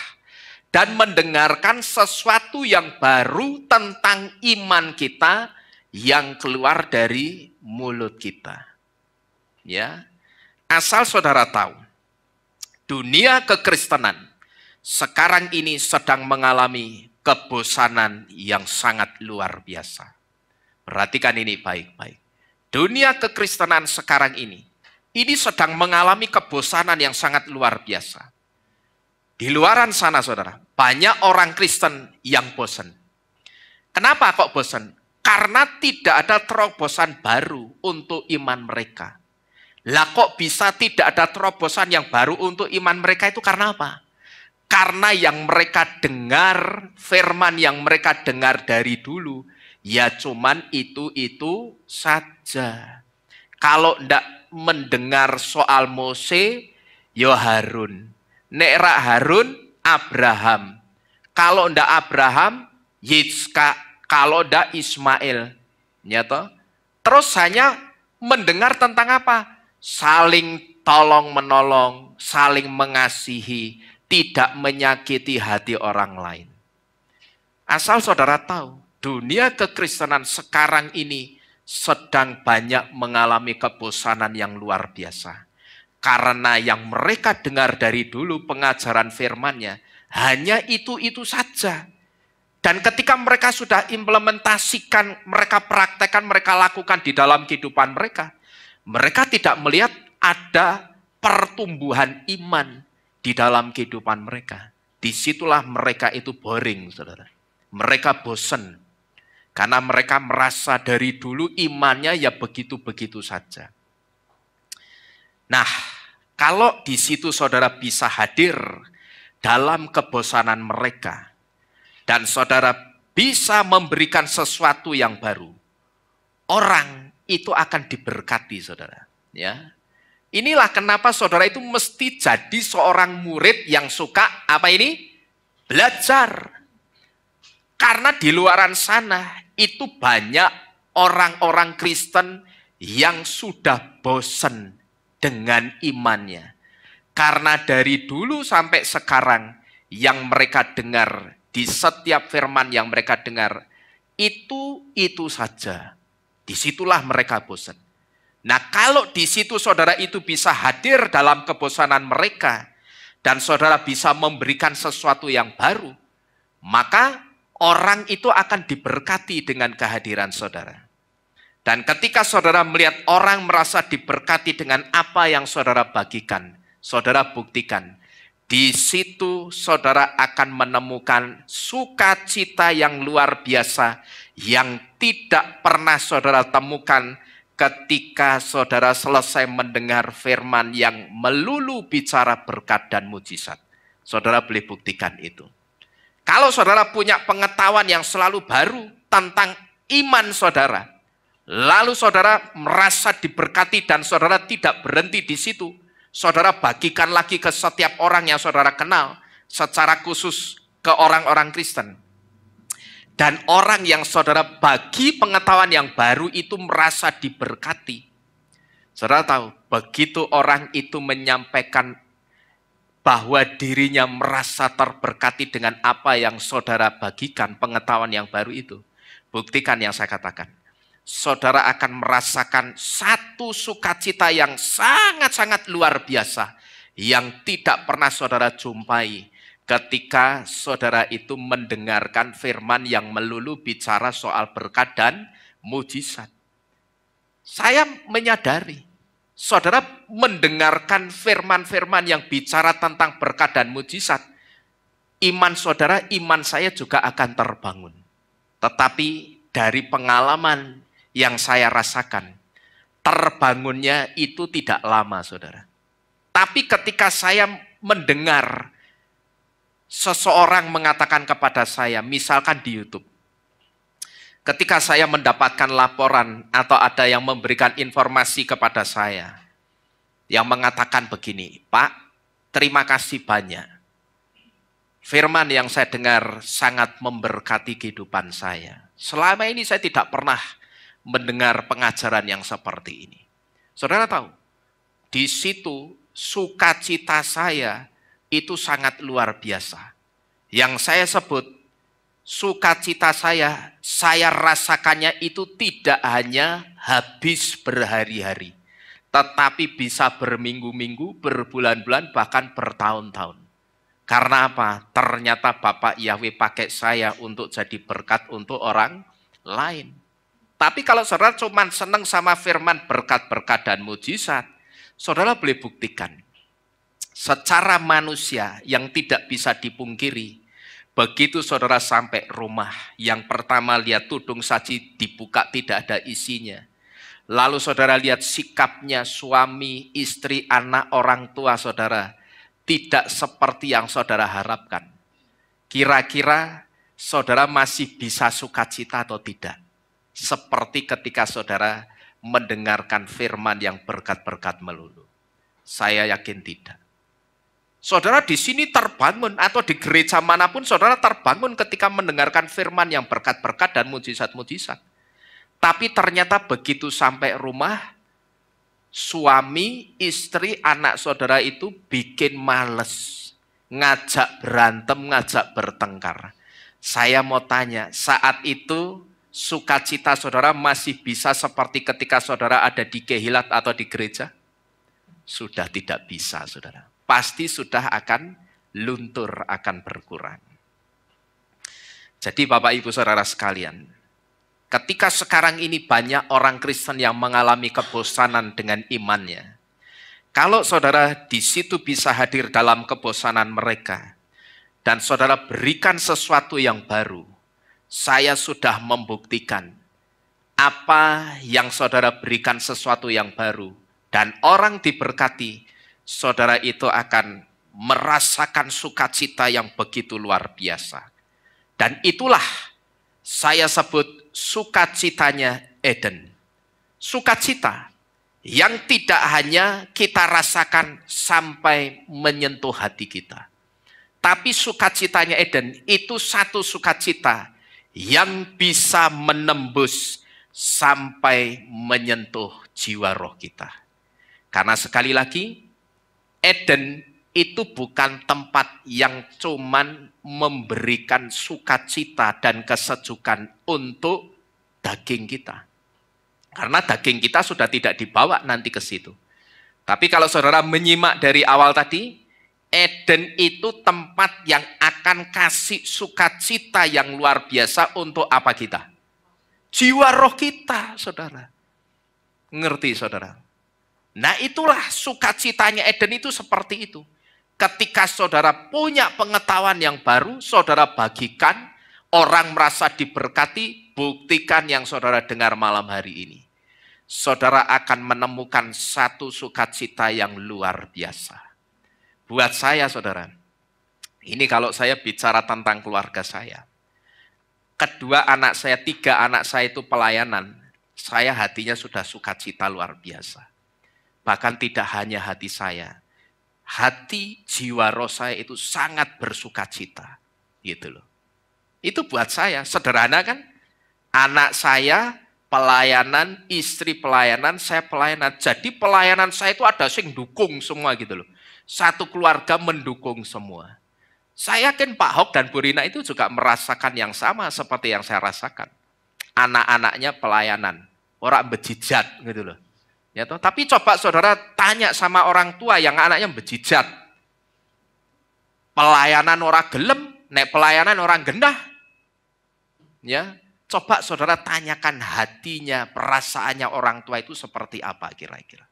S1: dan mendengarkan sesuatu yang baru tentang iman kita yang keluar dari mulut kita. Ya, asal saudara tahu, dunia kekristenan sekarang ini sedang mengalami kebosanan yang sangat luar biasa. Perhatikan ini baik-baik. Dunia kekristenan sekarang ini sedang mengalami kebosanan yang sangat luar biasa. Di luaran sana saudara, banyak orang Kristen yang bosan. Kenapa kok bosan? Karena tidak ada terobosan baru untuk iman mereka. Lah kok bisa tidak ada terobosan yang baru untuk iman mereka itu karena apa? Karena yang mereka dengar, firman yang mereka dengar dari dulu, ya cuman itu saja. Kalau ndak mendengar soal Mose, ya Harun. Nek rak Harun, Abraham. Kalau ndak Abraham, Yitzhak. Kalau ndak Ismail. Ya toh? Terus hanya Mendengar tentang apa? Saling tolong menolong, saling mengasihi, tidak menyakiti hati orang lain. Asal saudara tahu, dunia kekristenan sekarang ini sedang banyak mengalami kebosanan yang luar biasa. Karena yang mereka dengar dari dulu pengajaran firman-Nya hanya itu-itu saja. Dan ketika mereka sudah implementasikan, mereka praktekkan, mereka lakukan di dalam kehidupan mereka, mereka tidak melihat ada pertumbuhan iman di dalam kehidupan mereka. Disitulah mereka itu boring, saudara. Mereka bosan. Karena mereka merasa dari dulu imannya ya begitu-begitu saja. Nah, kalau di situ saudara bisa hadir dalam kebosanan mereka, dan saudara bisa memberikan sesuatu yang baru, orang itu akan diberkati, saudara. Ya, inilah kenapa saudara itu mesti jadi seorang murid yang suka apa ini? Belajar. Karena di luaran sana itu banyak orang-orang Kristen yang sudah bosan dengan imannya. Karena dari dulu sampai sekarang yang mereka dengar, di setiap firman yang mereka dengar, itu saja. Disitulah mereka bosan. Nah, kalau di situ saudara itu bisa hadir dalam kebosanan mereka, dan saudara bisa memberikan sesuatu yang baru, maka orang itu akan diberkati dengan kehadiran saudara. Dan ketika saudara melihat orang merasa diberkati dengan apa yang saudara bagikan, saudara buktikan, di situ saudara akan menemukan sukacita yang luar biasa yang tidak pernah saudara temukan ketika saudara selesai mendengar firman yang melulu bicara berkat dan mujizat. Saudara boleh buktikan itu. Kalau saudara punya pengetahuan yang selalu baru tentang iman saudara, lalu saudara merasa diberkati dan saudara tidak berhenti di situ, saudara bagikan lagi ke setiap orang yang saudara kenal, secara khusus ke orang-orang Kristen. Dan orang yang saudara bagi pengetahuan yang baru itu merasa diberkati. Saudara tahu, begitu orang itu menyampaikan bahwa dirinya merasa terberkati dengan apa yang saudara bagikan, pengetahuan yang baru itu, buktikan yang saya katakan. Saudara akan merasakan satu sukacita yang sangat-sangat luar biasa, yang tidak pernah saudara jumpai ketika saudara itu mendengarkan firman yang melulu bicara soal berkat dan mujizat. Saya menyadari, saudara mendengarkan firman-firman yang bicara tentang berkat dan mujizat, iman saudara, iman saya juga akan terbangun. Tetapi dari pengalaman yang saya rasakan, terbangunnya itu tidak lama, saudara. Tapi ketika saya mendengar seseorang mengatakan kepada saya, misalkan di YouTube, ketika saya mendapatkan laporan atau ada yang memberikan informasi kepada saya yang mengatakan begini, Pak, terima kasih banyak. Firman yang saya dengar sangat memberkati kehidupan saya. Selama ini saya tidak pernah mendengar pengajaran yang seperti ini. Saudara tahu, di situ sukacita saya itu sangat luar biasa. Yang saya sebut sukacita saya rasakannya itu tidak hanya habis berhari-hari, tetapi bisa berminggu-minggu, berbulan-bulan, bahkan bertahun-tahun. Karena apa? Ternyata Bapak Yahweh pakai saya untuk jadi berkat untuk orang lain. Tapi kalau saudara cuma senang sama firman berkat-berkat dan mujizat, saudara boleh buktikan. Secara manusia yang tidak bisa dipungkiri, begitu saudara sampai rumah, yang pertama lihat tudung saji dibuka tidak ada isinya. Lalu saudara lihat sikapnya suami, istri, anak, orang tua saudara, tidak seperti yang saudara harapkan. Kira-kira saudara masih bisa sukacita atau tidak? Seperti ketika saudara mendengarkan firman yang berkat-berkat melulu. Saya yakin tidak. Saudara di sini terbangun atau di gereja manapun saudara terbangun ketika mendengarkan firman yang berkat-berkat dan mujizat-mujizat. Tapi ternyata begitu sampai rumah, suami, istri, anak saudara itu bikin males, ngajak berantem, ngajak bertengkar. Saya mau tanya, saat itu sukacita saudara masih bisa seperti ketika saudara ada di Kehilat atau di gereja? Sudah tidak bisa, saudara. Pasti sudah akan luntur, akan berkurang. Jadi Bapak Ibu Saudara sekalian, ketika sekarang ini banyak orang Kristen yang mengalami kebosanan dengan imannya. Kalau saudara di situ bisa hadir dalam kebosanan mereka, dan saudara berikan sesuatu yang baru, saya sudah membuktikan apa yang saudara berikan sesuatu yang baru, dan orang diberkati, saudara itu akan merasakan sukacita yang begitu luar biasa. Dan itulah saya sebut sukacitanya Eden. Sukacita yang tidak hanya kita rasakan sampai menyentuh hati kita. Tapi sukacitanya Eden itu satu sukacita yang bisa menembus sampai menyentuh jiwa roh kita. Karena sekali lagi, Eden itu bukan tempat yang cuman memberikan sukacita dan kesejukan untuk daging kita. Karena daging kita sudah tidak dibawa nanti ke situ. Tapi kalau saudara menyimak dari awal tadi, Eden itu tempat yang akan kasih sukacita yang luar biasa untuk apa kita? Jiwa roh kita, saudara. Ngerti, saudara? Nah itulah sukacitanya Eden itu seperti itu. Ketika saudara punya pengetahuan yang baru, saudara bagikan, orang merasa diberkati, buktikan yang saudara dengar malam hari ini. Saudara akan menemukan satu sukacita yang luar biasa. Buat saya, saudara, ini kalau saya bicara tentang keluarga saya. Kedua anak saya, 3 anak saya itu pelayanan, saya hatinya sudah sukacita luar biasa. Bahkan tidak hanya hati saya, hati jiwa roh saya itu sangat bersukacita. Gitu loh. Itu buat saya, sederhana kan? Anak saya pelayanan, istri pelayanan, saya pelayanan. Jadi pelayanan saya itu ada sing dukung semua gitu loh. Satu keluarga mendukung semua. Saya yakin Pak Hok dan Bu Rina itu juga merasakan yang sama seperti yang saya rasakan. Anak-anaknya pelayanan, orang bejijat gitu loh. Ya toh? Tapi coba saudara tanya sama orang tua yang anaknya bejijat. Pelayanan orang gelem, nek pelayanan orang gendah. Ya, coba saudara tanyakan hatinya, perasaannya orang tua itu seperti apa kira-kira.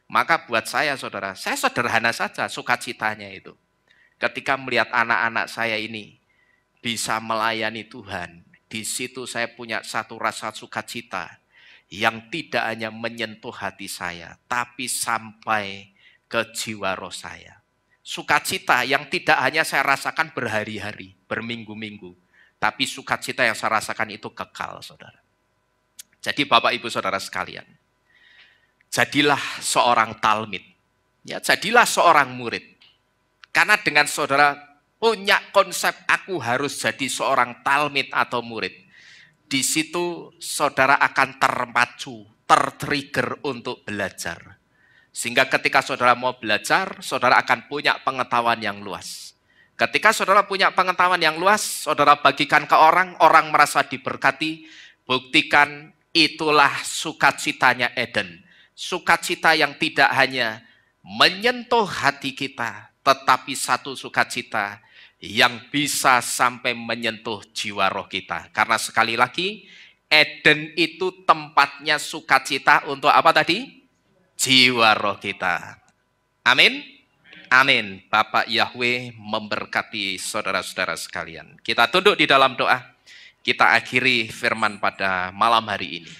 S1: Maka buat saya saudara, saya sederhana saja sukacitanya itu. Ketika melihat anak-anak saya ini bisa melayani Tuhan, di situ saya punya satu rasa sukacita yang tidak hanya menyentuh hati saya, tapi sampai ke jiwa roh saya. Sukacita yang tidak hanya saya rasakan berhari-hari, berminggu-minggu, tapi sukacita yang saya rasakan itu kekal, saudara. Jadi Bapak Ibu Saudara sekalian, jadilah seorang talmid, ya, jadilah seorang murid. Karena dengan saudara punya konsep aku harus jadi seorang talmid atau murid, di situ saudara akan terpacu, tertrigger untuk belajar. Sehingga ketika saudara mau belajar, saudara akan punya pengetahuan yang luas. Ketika saudara punya pengetahuan yang luas, saudara bagikan ke orang, orang merasa diberkati, buktikan itulah sukacitanya Eden. Sukacita yang tidak hanya menyentuh hati kita, tetapi satu sukacita yang bisa sampai menyentuh jiwa roh kita. Karena sekali lagi, Eden itu tempatnya sukacita untuk apa tadi? Jiwa roh kita. Amin? Amin. Bapak Yahweh memberkati saudara-saudara sekalian. Kita tunduk di dalam doa. Kita akhiri firman pada malam hari ini.